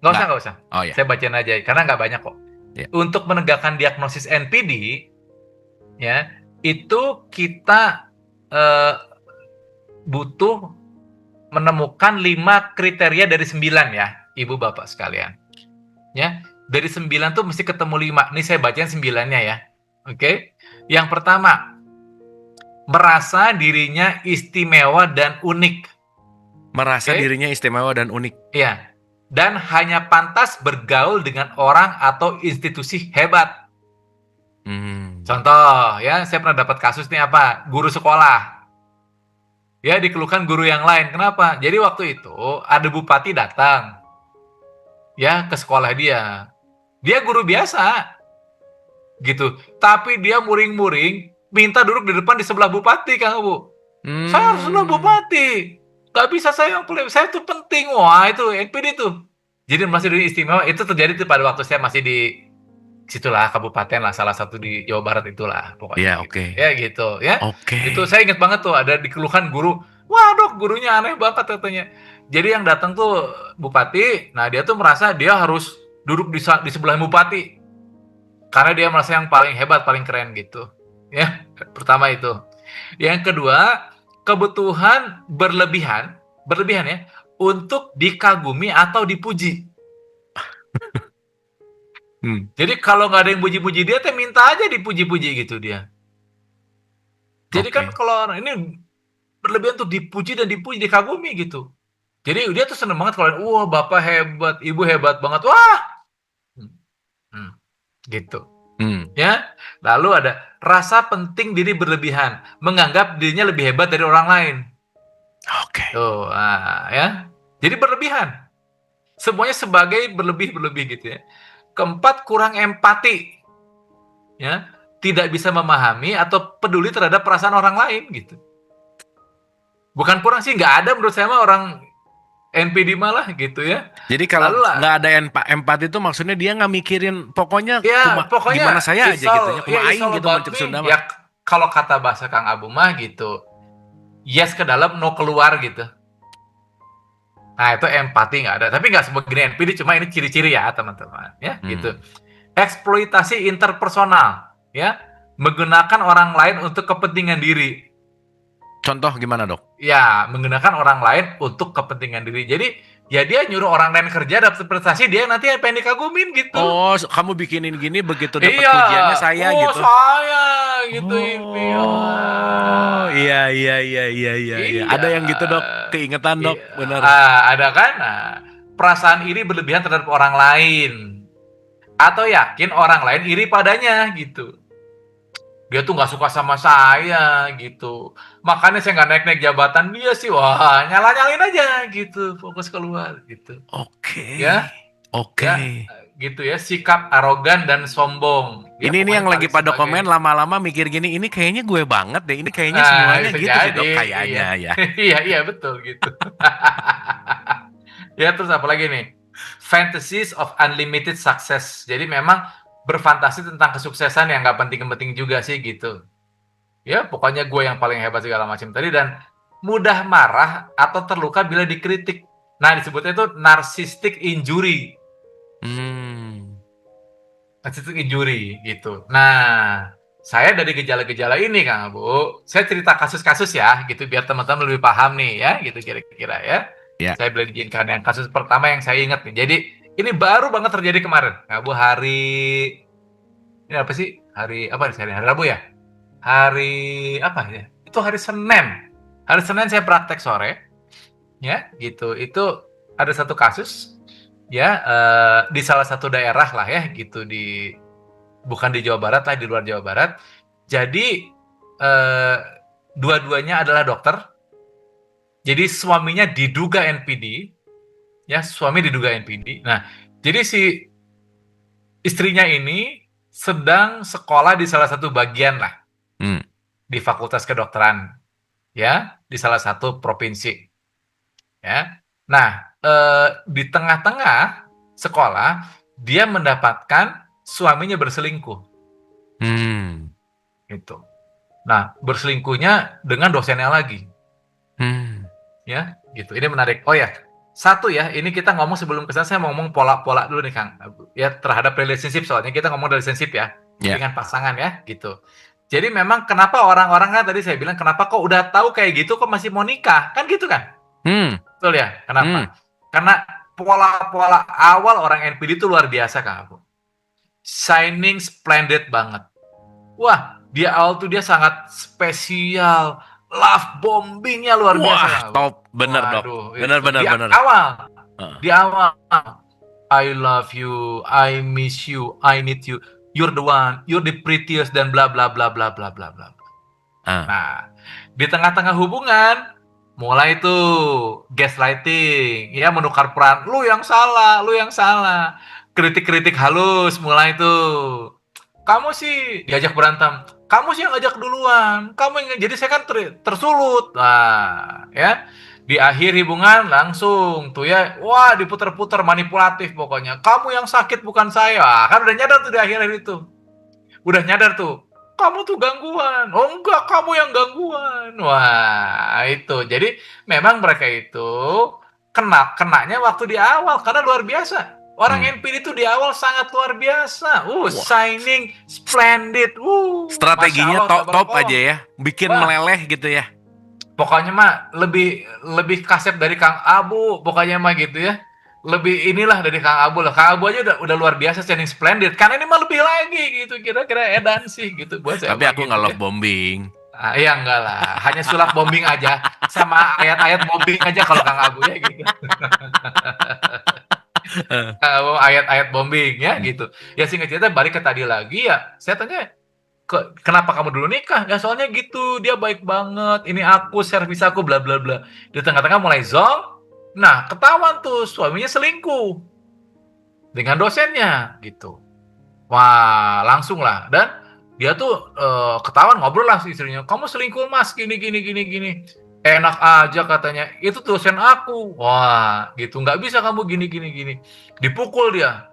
Nggak usah. Oh, ya. Saya bacain aja karena nggak banyak kok. Ya. Untuk menegakkan diagnosis NPD, ya itu kita butuh menemukan 5 kriteria dari 9 ya, Ibu Bapak sekalian. Ya, dari 9 tuh mesti ketemu 5. Nih saya bacain 9-nya ya. Oke. Yang pertama, merasa dirinya istimewa dan unik. Merasa Oke. dirinya istimewa dan unik. Iya. Dan hanya pantas bergaul dengan orang atau institusi hebat. Contoh ya, saya pernah dapat kasus nih apa? Guru sekolah. Ya, dikeluhkan guru yang lain. Kenapa? Jadi waktu itu ada bupati datang ya ke sekolah dia. Dia guru biasa gitu. Tapi dia muring-muring minta duduk di depan di sebelah bupati, Kang Bu. Saya harus nunggu bupati. Gak bisa saya yang paling, saya tuh penting. Wah, itu NPD tuh. Jadi masih di istimewa itu terjadi tuh pada waktu saya masih di situlah kabupaten lah, salah satu di Jawa Barat itulah pokoknya. Ya, gitu. oke. Ya gitu ya. Oke. Itu saya ingat banget tuh ada dikeluhkan guru. Wah, Dok, gurunya aneh banget katanya. Jadi yang datang tuh bupati, nah dia tuh merasa dia harus duduk di sebelah bupati. Karena dia merasa yang paling hebat, paling keren gitu. Ya, pertama itu. Yang kedua, kebutuhan berlebihan ya, untuk dikagumi atau dipuji. Jadi kalau nggak ada yang puji-puji dia, teh minta aja dipuji-puji gitu dia. Jadi kan kalau orang ini berlebihan tuh dipuji dan dipuji, dikagumi gitu. Jadi dia tuh seneng banget kalau, wah bapak hebat, ibu hebat banget, wah, gitu. Ya, lalu ada rasa penting diri berlebihan, menganggap dirinya lebih hebat dari orang lain. Oke. Tuh, ya. Jadi berlebihan. Semuanya sebagai berlebih-berlebih gitu ya. Keempat, kurang empati. Ya, tidak bisa memahami atau peduli terhadap perasaan orang lain gitu. Bukan kurang sih, nggak ada menurut saya mah orang NPD malah gitu ya. Jadi kalau nggak ada empati itu maksudnya dia nggak mikirin pokoknya ya, pokoknya gimana saya aja gitu ya, kuma aing gitu mencep Sunda mah. Ya kalau kata bahasa Kang Abu mah gitu, yes ke dalam, no keluar gitu. Nah itu empati nggak ada, tapi nggak sebegini NPD, cuma ini ciri-ciri ya teman-teman ya gitu. Eksploitasi interpersonal ya, menggunakan orang lain untuk kepentingan diri. Contoh gimana, Dok? Ya, menggunakan orang lain untuk kepentingan diri. Jadi, ya dia nyuruh orang lain kerja, dapat prestasi, dia nanti pengen dikagumin gitu. Oh, kamu bikinin gini, begitu dapat pujiannya saya gitu. Saya gitu. Oh, iya. Ada yang gitu, Dok. Keingetan, Dok. Benar. Ada kan? Perasaan iri berlebihan terhadap orang lain. Atau yakin orang lain iri padanya gitu. Dia tuh nggak suka sama saya gitu, makanya saya nggak naik-naik jabatan, dia sih wah nyala-nyalin aja gitu, fokus keluar gitu. Oke. Ya, gitu ya, sikap arogan dan sombong. Ya, ini yang lagi pada komen lama-lama mikir gini, ini kayaknya gue banget deh, ini kayaknya semuanya gitu sih, Dok, kayaknya ya. Iya betul gitu. Ya, terus apa lagi nih? Fantasies of unlimited success. Jadi memang berfantasi tentang kesuksesan yang nggak penting-penting juga sih gitu. Ya pokoknya gue yang paling hebat segala macam tadi, dan mudah marah atau terluka bila dikritik. Nah disebutnya itu narcissistic injury. Narcissistic injury gitu. Nah saya dari gejala-gejala ini Kang Bu, saya cerita kasus-kasus ya gitu biar teman-teman lebih paham nih ya gitu kira-kira ya. Saya boleh diizinkan yang kasus pertama yang saya ingat nih. Jadi ini baru banget terjadi kemarin. Kang Bu, hari ini apa sih? Hari apa nih? Hari Rabu ya? Hari apa ya? Itu hari Senin. Hari Senin saya praktek sore. Ya, gitu. Itu ada satu kasus ya di salah satu daerah lah ya gitu, bukan di Jawa Barat lah, di luar Jawa Barat. Jadi dua-duanya adalah dokter. Jadi suaminya diduga NPD. Ya, suami diduga NPD. Nah, jadi si istrinya ini sedang sekolah di salah satu bagian lah. Di fakultas kedokteran. Ya, di salah satu provinsi. Ya. Nah, di tengah-tengah sekolah, dia mendapatkan suaminya berselingkuh. Gitu. Nah, berselingkuhnya dengan dosennya lagi. Ya, gitu. Ini menarik. Oh ya, satu ya, ini kita ngomong sebelum kesana, saya mau ngomong pola-pola dulu nih Kang. Ya, terhadap relationship, soalnya kita ngomong relationship ya, dengan pasangan ya, gitu. Jadi memang kenapa orang-orang kan tadi saya bilang, kenapa kok udah tahu kayak gitu kok masih mau nikah? Kan gitu kan? Betul ya? Kenapa? Hmm. Karena pola-pola awal orang NPD itu luar biasa, Kang Abu. Shining splendid banget. Wah, di awal tuh dia sangat spesial. Love bombingnya luar biasa, Wah, Kang Abu. top. Bener, Dok. Waduh, Bener, itu. bener, Di bener. awal. Heeh. Di awal. I love you, I miss you, I need you. You're the one, you're the prettiest dan bla bla bla bla bla bla bla. Ah. Nah, di tengah-tengah hubungan mulai tuh gaslighting, ya menukar peran. Lu yang salah, lu yang salah. Kritik-kritik halus mulai tuh. Kamu sih diajak berantem. Kamu sih yang ngajak duluan. Kamu yang jadi saya kan tersulut. Nah, ya. Di akhir hubungan langsung tuh ya, wah diputer-puter manipulatif pokoknya. Kamu yang sakit bukan saya. Kan udah nyadar tuh di akhir itu. Udah nyadar tuh. Kamu tuh gangguan. Oh enggak, kamu yang gangguan. Wah, itu. Jadi memang mereka itu kenanya waktu di awal karena luar biasa. Orang NPD itu di awal sangat luar biasa. Wah. Shining, splendid. Strateginya Masya Allah, top tabarakallah. aja ya. Bikin Wah. meleleh gitu ya. Pokoknya mah lebih kasep dari Kang Abu. Pokoknya mah gitu ya. Lebih inilah dari Kang Abu lah. Kang Abu aja udah luar biasa, shining splendid. Karena ini mah lebih lagi gitu. Kira-kira edan sih gitu buat saya. Tapi mah aku gitu nggak ya. love bombing. Ah, iya enggak lah. Hanya sulap bombing aja. Sama ayat-ayat bombing aja kalau Kang Abu ya gitu. Ayat-ayat bombing ya gitu. Ya singkat cerita balik ke tadi lagi ya. Saya tanya, kenapa kamu dulu nikah? Ya soalnya gitu, dia baik banget. Ini aku, servis aku, bla bla bla. Di tengah-tengah mulai zong. Nah, ketahuan tuh suaminya selingkuh dengan dosennya gitu. Wah, langsung lah. Dan dia tuh ketahuan ngobrol lah si istrinya. Kamu selingkuh mas, gini gini gini gini. Enak aja katanya. Itu dosen aku. Wah, gitu. Nggak bisa kamu gini gini gini. Dipukul dia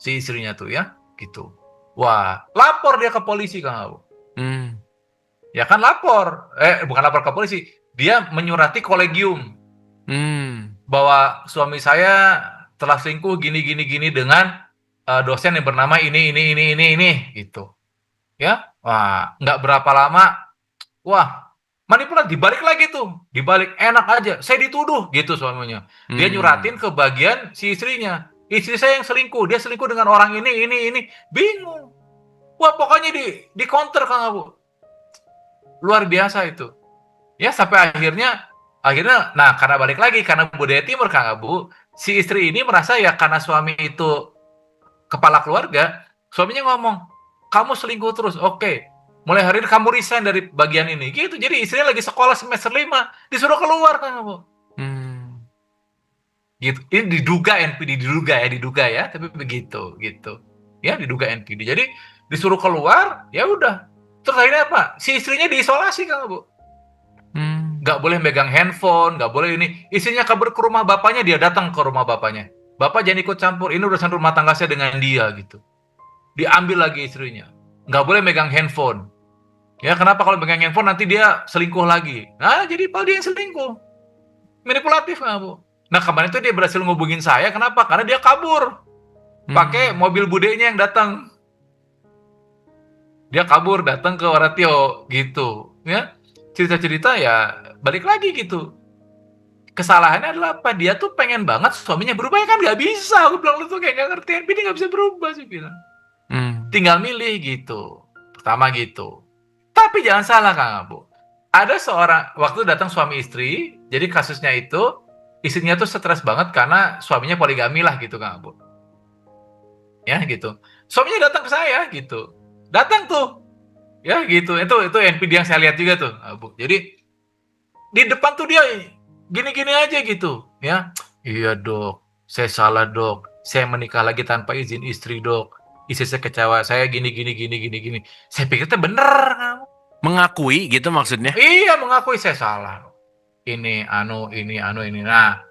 si istrinya tuh ya, gitu. Wah, lapor dia ke polisi Kang Abu. Ya kan lapor. Bukan lapor ke polisi. Dia menyurati kolegium. Bahwa suami saya telah selingkuh gini gini gini dengan dosen yang bernama ini gitu. Ya. Wah, nggak berapa lama. Wah, manipulatif dibalik lagi tuh. Dibalik enak aja. Saya dituduh gitu suaminya. Dia nyuratin ke bagian si istrinya. Istri saya yang selingkuh, dia selingkuh dengan orang ini. Bingung. Wah, pokoknya di counter Kang Abu. Luar biasa itu. Ya, sampai akhirnya, nah karena balik lagi, karena budaya timur Kang Abu, si istri ini merasa ya karena suami itu kepala keluarga, suaminya ngomong, kamu selingkuh terus, oke. Mulai hari ini kamu resign dari bagian ini. Gitu, jadi istrinya lagi sekolah semester 5, disuruh keluar Kang Abu. Gitu. Ini diduga NPD, diduga ya, tapi begitu gitu. Ya, diduga NPD. Jadi disuruh keluar, ya udah. Terus akhirnya apa? Si istrinya diisolasi Kang Abu. Nggak boleh megang handphone, nggak boleh ini. Istrinya kabur ke rumah bapaknya, dia datang ke rumah bapaknya. Bapak jangan ikut campur, ini urusan rumah tangga saya dengan dia gitu. Diambil lagi istrinya. Nggak boleh megang handphone. Ya, kenapa kalau megang handphone nanti dia selingkuh lagi? Nah, jadi Pak dia yang selingkuh. Manipulatif Kang Abu. Nah, kemarin itu dia berhasil ngubungin saya, kenapa? Karena dia kabur. Pakai mobil budenya yang datang. Dia kabur, datang ke Waratio, gitu. Ya, cerita-cerita ya, balik lagi gitu. Kesalahannya adalah apa? Dia tuh pengen banget suaminya berubah, ya kan nggak bisa. Aku bilang, lu tuh kayak nggak ngerti, NPD nggak bisa berubah, sih bilang. Tinggal milih, gitu. Pertama gitu. Tapi jangan salah, Kang Abu. Ada seorang, waktu datang suami istri, jadi kasusnya itu, istrinya tuh stres banget karena suaminya poligami lah gitu Kang Abu. Ya gitu. Suaminya datang ke saya gitu. Datang tuh. Ya gitu. Itu NPD yang saya lihat juga tuh, Abu. Jadi di depan tuh dia gini-gini aja gitu, ya. Iya, Dok. Saya salah, Dok. Saya menikah lagi tanpa izin istri, Dok. Istri saya kecewa, saya gini. Saya pikir itu bener, Kang Abu. Mengakui gitu maksudnya? Iya, mengakui saya salah. Ini. Nah,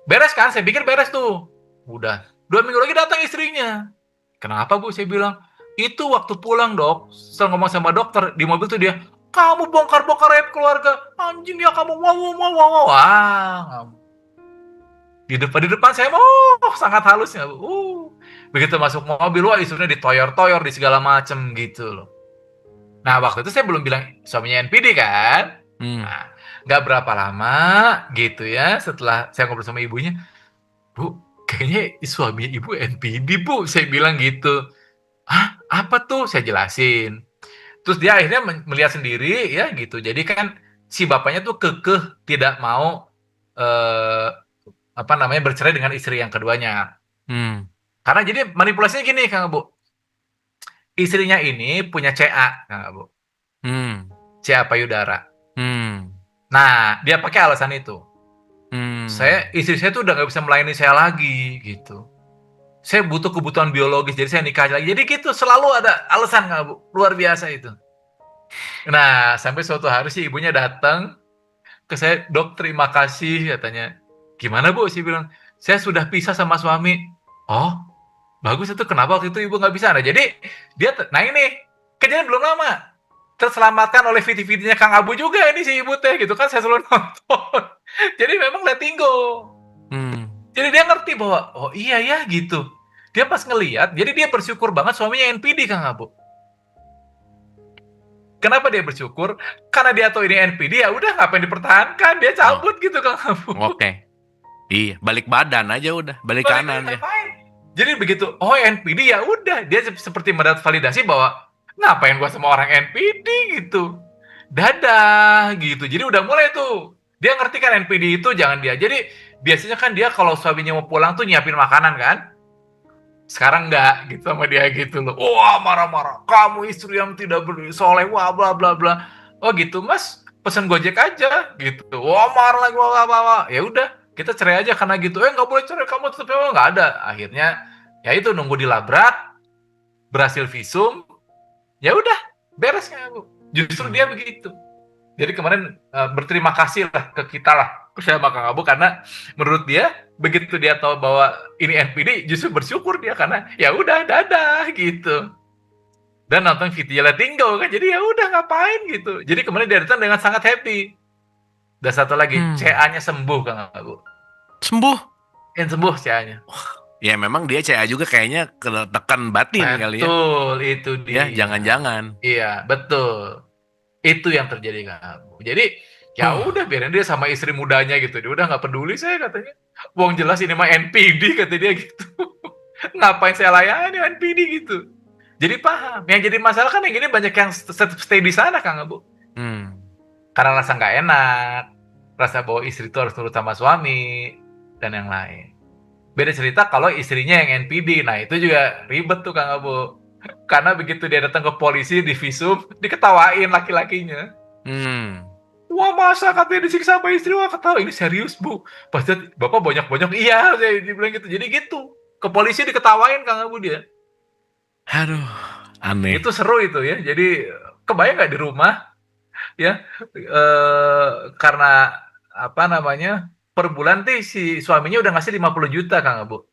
beres kan? Saya pikir beres tuh. Udah. 2 minggu lagi datang istrinya. Kenapa, Bu? Saya bilang, itu waktu pulang, Dok. Setelah ngomong sama dokter, di mobil tuh dia, kamu bongkar-bongkar raib keluarga. Anjing ya kamu. Wah. Di depan saya, sangat halusnya. Begitu masuk mobil, wah istrinya ditoyor-toyor, di segala macem gitu loh. Nah, waktu itu saya belum bilang suaminya NPD kan? Nah, nggak berapa lama gitu ya, setelah saya ngobrol sama ibunya, "Bu, kayaknya suami ibu NPD, Bu," saya bilang gitu. "Hah? Apa tuh?" Saya jelasin. Terus dia akhirnya melihat sendiri ya gitu. Jadi kan si bapaknya tuh kekeh tidak mau bercerai dengan istri yang keduanya. Hmm. Karena jadi manipulasinya gini, Kang Bu. Istrinya ini punya CA, Kang Bu. Hmm. CA payudara. Hmm. Nah, dia pakai alasan itu. Hmm. Istri saya tuh udah nggak bisa melayani saya lagi gitu. Saya butuh kebutuhan biologis, jadi saya nikah lagi. Jadi gitu, selalu ada alasan, Kang Bu. Luar biasa itu. Nah, sampai suatu hari sih ibunya datang ke saya, "Dok, terima kasih," katanya. "Gimana, Bu?" Saya bilang, "Saya sudah pisah sama suami." "Oh, bagus itu. Kenapa waktu itu ibu nggak bisa?" Nah, jadi nah ini kejadian belum lama terselamatkan oleh video-videonya Kang Abu juga ini si ibu teh gitu kan, saya selalu nonton. Jadi memang letting go. Hmm. Jadi dia ngerti bahwa, oh iya ya gitu. Dia pas ngelihat, jadi dia bersyukur banget suaminya NPD, Kang Abu. Kenapa dia bersyukur? Karena dia tahu ini NPD, ya udah ngapain dipertahankan, dia cabut gitu, Kang Abu. Oke. Iya, balik badan aja udah, balik Balik kanan ya. ngapain? Jadi begitu, oh NPD ya udah, dia seperti mendapat validasi bahwa ngapain gua sama orang NPD gitu. Dadah gitu. Jadi udah mulai tuh. Dia ngerti kan NPD itu jangan dia. Jadi biasanya kan dia kalau suaminya mau pulang tuh nyiapin makanan kan. Sekarang enggak gitu sama dia gitu loh. Wah, marah-marah. Kamu istri yang tidak soleh, wah bla bla bla. Oh gitu, Mas. Pesen Gojek aja gitu. Wah, marah lagi, wah, wah, wah. Ya udah, kita cerai aja karena gitu. Nggak boleh cerai, kamu tetap nggak ada. Akhirnya ya itu nunggu dilabrak, berhasil visum. Ya udah, beres kan, Bu. Justru dia begitu. Jadi kemarin berterima kasih lah ke kita lah, sama Kang Abu, karena menurut dia begitu dia tahu bahwa ini NPD, justru bersyukur dia karena ya udah dadah gitu. Dan nonton video letting go kan, jadi ya udah ngapain gitu. Jadi kemarin dia datang dengan sangat happy. Dan satu lagi, CA-nya sembuh, Kang Abu. Sembuh? Yang sembuh CA-nya. Ya memang dia CA juga kayaknya ketekan batin kali ya. Betul, itu dia. Ya, jangan-jangan. Iya, betul. Itu yang terjadi, Kang Abu. Jadi ya udah biarin dia sama istri mudanya gitu. Dia udah nggak peduli saya katanya. Wong jelas ini mah NPD kata dia gitu. Ngapain saya layani NPD gitu. Jadi paham. Yang jadi masalah kan yang ini banyak yang stay di sana, Kang Abu. Karena rasa nggak enak, rasa bahwa istri itu harus nurut sama suami dan yang lain. Beda cerita kalau istrinya yang NPD. Nah itu juga ribet tuh, Kang Abu. Karena begitu dia datang ke polisi, di visum, diketawain laki-lakinya. Wah, masa katanya disiksa sama istri? Wah, ketawa, ini serius, Bu. Pasti Bapak banyak-banyak. Iya, saya dibilang gitu. Jadi gitu. Ke polisi diketawain, Kang Abu dia. Aduh, aneh. Itu seru itu ya. Jadi kebayang nggak di rumah ya, karena apa namanya, per bulan tuh si suaminya udah ngasih 50 juta, Kang Abu.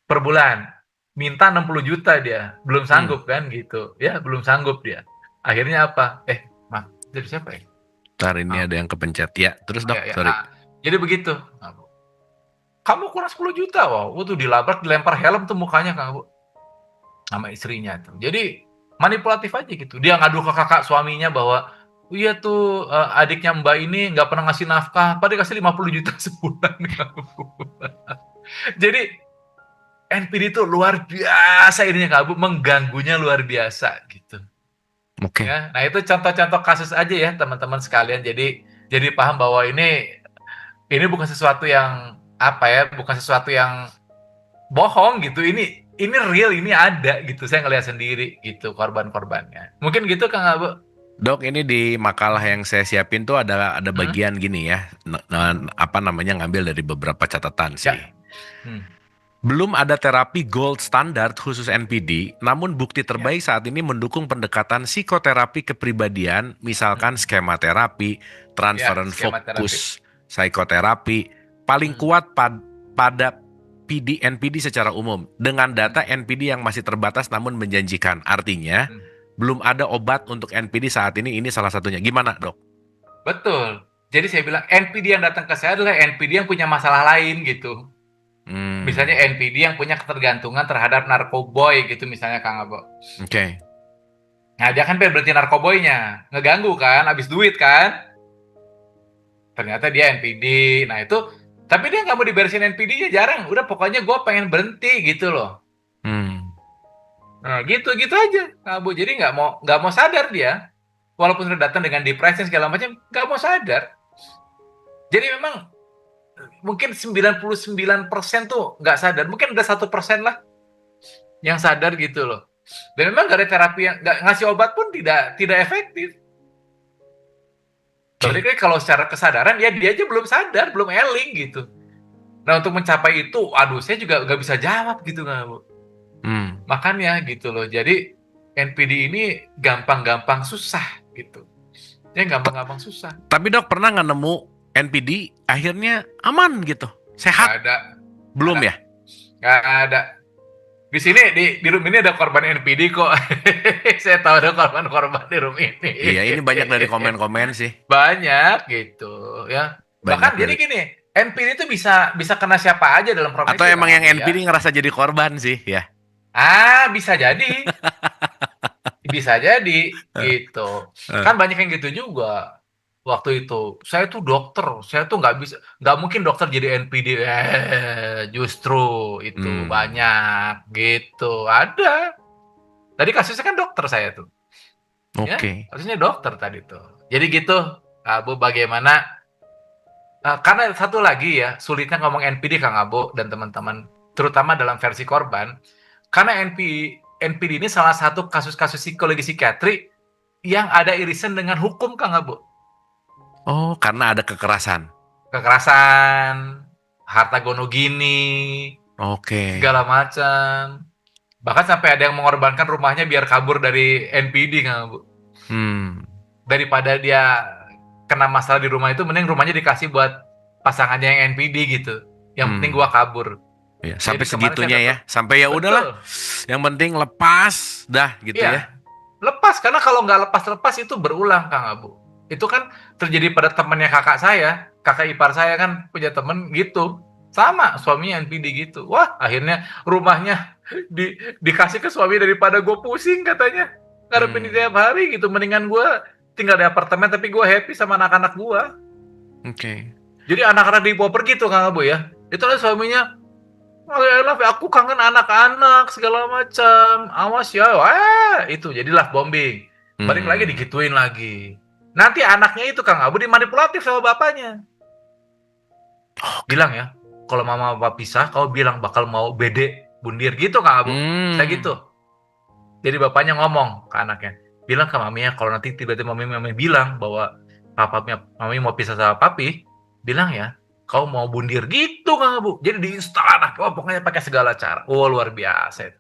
Per bulan. Minta 60 juta dia. Belum sanggup kan gitu. Ya, belum sanggup dia. Akhirnya apa? Maaf, dari siapa ya? Ntar ini ada yang kepencet. Ya, terus dok, Ya. sorry. Jadi begitu. Kamu kurang 10 juta, wow. Tuh dilabrak, dilempar helm tuh mukanya, Kang Abu. Sama istrinya tuh. Jadi manipulatif aja gitu. Dia ngadu ke kakak suaminya bahwa, iya tuh adiknya Mbak ini nggak pernah ngasih nafkah, padahal dikasih 50 juta sebulan. Jadi NPD itu luar biasa ininya, Kak Abu, mengganggunya luar biasa gitu. Oke. Ya, nah itu contoh-contoh kasus aja ya teman-teman sekalian. Jadi paham bahwa ini bukan sesuatu yang bukan sesuatu yang bohong gitu. Ini real, ini ada gitu. Saya ngelihat sendiri gitu korban-korbannya. Mungkin gitu, Kang Abu. Dok, ini di makalah yang saya siapin tuh ada bagian gini ya, ngambil dari beberapa catatan sih. Ya. Belum ada terapi gold standard khusus NPD, namun bukti terbaik saat ini mendukung pendekatan psikoterapi kepribadian, misalkan skema terapi, transferan fokus, psikoterapi, paling kuat pada NPD secara umum, dengan data NPD yang masih terbatas namun menjanjikan. Artinya, belum ada obat untuk NPD saat ini salah satunya. Gimana, Dok? Betul. Jadi saya bilang NPD yang datang ke saya adalah NPD yang punya masalah lain gitu. Misalnya NPD yang punya ketergantungan terhadap narkoboy gitu misalnya, Kang Abu. Oke. Nah dia kan berarti narkoboynya ngeganggu kan, habis duit kan. ternyata dia NPD. Nah itu, tapi dia nggak mau diberesin NPD-nya, jarang. Udah pokoknya gue pengen berhenti gitu loh. Nah gitu aja, Kang Abu. Jadi nggak mau sadar dia, walaupun sudah datang dengan depresi segala macam, nggak mau sadar. Jadi memang mungkin 99% tuh nggak sadar, mungkin ada 1% lah yang sadar gitu loh. Dan memang nggak ada terapi yang nggak ngasih obat pun tidak efektif. Berarti kalau secara kesadaran dia aja belum sadar, belum eling gitu. Nah untuk mencapai itu, aduh saya juga nggak bisa jawab gitu nggak Bu. Makanya gitu loh. Jadi NPD ini gampang-gampang susah gitu. Ya gampang-gampang susah. Tapi Dok pernah nggak nemu NPD akhirnya aman gitu, sehat? Nggak ada. Belum ya? Nggak ada. Di sini di room ini ada korban NPD kok. Saya tahu ada korban-korban di room ini. Iya, ini banyak dari komen-komen sih. Banyak gitu ya. Bahkan jadi gini, NPD itu bisa kena siapa aja dalam profesi. Atau emang yang NPD ngerasa jadi korban sih ya? Bisa jadi. Bisa jadi gitu. Kan banyak yang gitu juga. Waktu itu saya tuh dokter, saya tuh nggak mungkin dokter jadi NPD. Justru itu banyak gitu, ada. Tadi kasusnya kan dokter saya tuh. Ya, kasusnya dokter tadi tuh. Jadi gitu, Abu, bagaimana? Karena satu lagi ya, sulitnya ngomong NPD Kang Abu dan teman-teman, terutama dalam versi korban, karena NPD ini salah satu kasus-kasus psikologi psikiatri yang ada irisan dengan hukum Kang Abu. Oh, karena ada kekerasan. Harta gono gini, segala macam. Bahkan sampai ada yang mengorbankan rumahnya biar kabur dari NPD, Kang Bu. Daripada dia kena masalah di rumah itu, mending rumahnya dikasih buat pasangannya yang NPD gitu. Yang penting gua kabur. Ya, sampai segitunya ya. Sampai ya udahlah. Yang penting lepas dah gitu ya. Lepas, karena kalau nggak lepas itu berulang, Kang Abu. Itu kan terjadi pada temannya kakak saya, kakak ipar saya kan punya temen gitu, sama suaminya NPD gitu. Wah, akhirnya rumahnya dikasih ke suami daripada gue pusing katanya ngarepin tiap hari gitu, mendingan gue tinggal di apartemen tapi gue happy sama anak-anak gue. Jadi anak-anak dibawa pergi tuh Kang Abu ya, itu lah suaminya, aku kangen anak-anak segala macam, awas ya, itu jadilah bombing, balik lagi digituin lagi. Nanti anaknya itu Kang Abu dimanipulatif sama bapaknya. Bilang ya, kalau mama bapak pisah, kau bilang bakal mau bede bundir gitu Kang Abu. Saya gitu. Jadi bapaknya ngomong ke anaknya, bilang ke maminya kalau nanti tiba-tiba mami bilang bahwa mami mau pisah sama papi, bilang ya, kau mau bundir gitu Kang Abu. Jadi diinstal anaknya, pokoknya pakai segala cara. Luar biasa itu.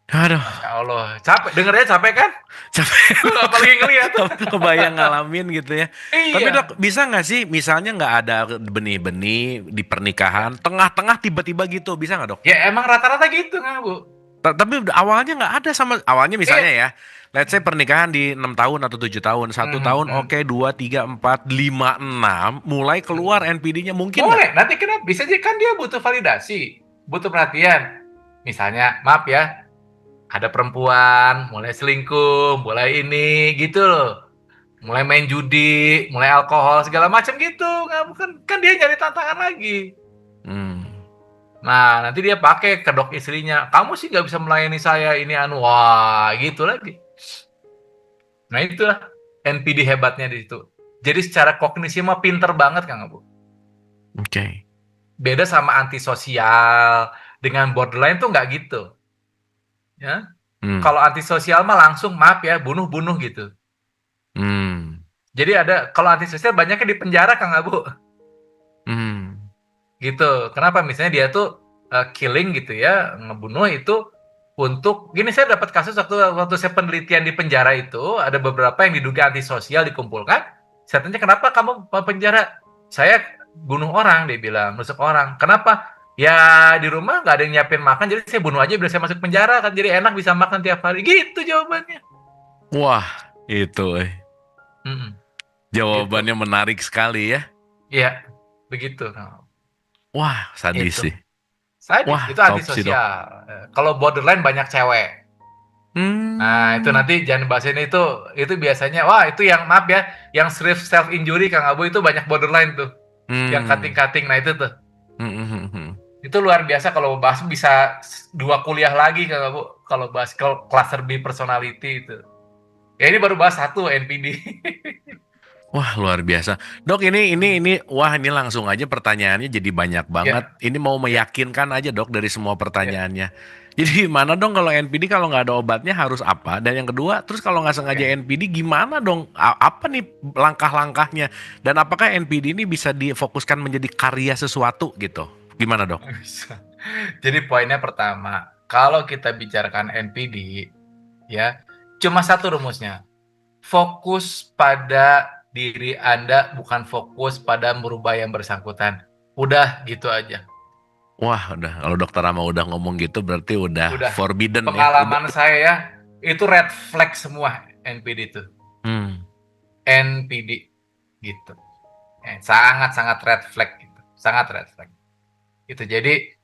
Aduh, Masya Allah, capek dengernya, capek kan? Capek. Apalagi ngeliat. Kebayang ngalamin gitu ya. Iya. Tapi Dok, bisa nggak sih misalnya nggak ada benih-benih di pernikahan, tengah-tengah tiba-tiba gitu, bisa nggak Dok? Ya emang rata-rata gitu Kang Bu. Tapi awalnya nggak ada awalnya misalnya ya, let's say pernikahan di 6 tahun atau 7 tahun, 1 tahun oke, 2, 3, 4, 5, 6, mulai keluar NPD-nya mungkin boleh, nanti kenapa? Bisa aja kan dia butuh validasi, butuh perhatian. Misalnya, maaf ya, ada perempuan mulai selingkuh, mulai ini gitu loh, mulai main judi, mulai alkohol segala macam gitu, kan dia nyari tantangan lagi. Nah nanti dia pakai kedok istrinya, kamu sih nggak bisa melayani saya ini wah gitu lagi. Nah itulah NPD hebatnya di situ. Jadi secara kognisi mah pinter banget Kang Abu. Beda sama antisosial dengan borderline tuh nggak gitu. Ya, kalau antisosial mah langsung maaf ya bunuh gitu. Jadi kalau antisosial banyaknya di penjara Kang Abu. Gitu. Kenapa? Misalnya dia tuh killing gitu ya, ngebunuh itu untuk gini. Saya dapat kasus waktu saya penelitian di penjara itu, ada beberapa yang diduga antisosial dikumpulkan. Saya tanya, kenapa kamu penjara? Saya bunuh orang, dia bilang, nusuk orang. Kenapa? Ya di rumah nggak ada yang nyiapin makan, jadi saya bunuh aja biar saya masuk penjara kan, jadi enak bisa makan tiap hari. Gitu jawabannya. Wah, itu jawabannya gitu. Menarik sekali ya. Iya, begitu. Wah, sadis sih. Sadis, itu antisosial. Kalau borderline banyak cewek. Nah, itu nanti jangan bahas ini, itu biasanya, wah itu yang maaf ya, yang self injury Kang Abu itu banyak borderline tuh, yang cutting-cutting, nah itu tuh. Itu luar biasa kalau bahas bisa 2 kuliah lagi Kang Abu, kalau bahas cluster B personality itu. Ya ini baru bahas 1 NPD. Wah, luar biasa. Dok, wah, ini langsung aja pertanyaannya jadi banyak banget. Ya, Ini mau ya, meyakinkan aja dok dari semua ya, pertanyaannya. Jadi gimana dong kalau NPD kalau nggak ada obatnya harus apa? Dan yang kedua, terus kalau nggak sengaja oke. NPD gimana dong? Apa nih langkah-langkahnya? Dan apakah NPD ini bisa difokuskan menjadi karya sesuatu gitu? Gimana dok? Bisa. Jadi poinnya pertama, kalau kita bicarakan NPD, ya, cuma satu rumusnya. Fokus pada diri Anda, bukan fokus pada merubah yang bersangkutan. Udah gitu aja. Wah, udah kalau dokter Rama udah ngomong gitu berarti udah Udah. forbidden ya. Udah. Pengalaman saya ya, itu red flag semua NPD itu. Hmm. NPD gitu. Sangat-sangat red flag gitu. Sangat red flag. Itu jadi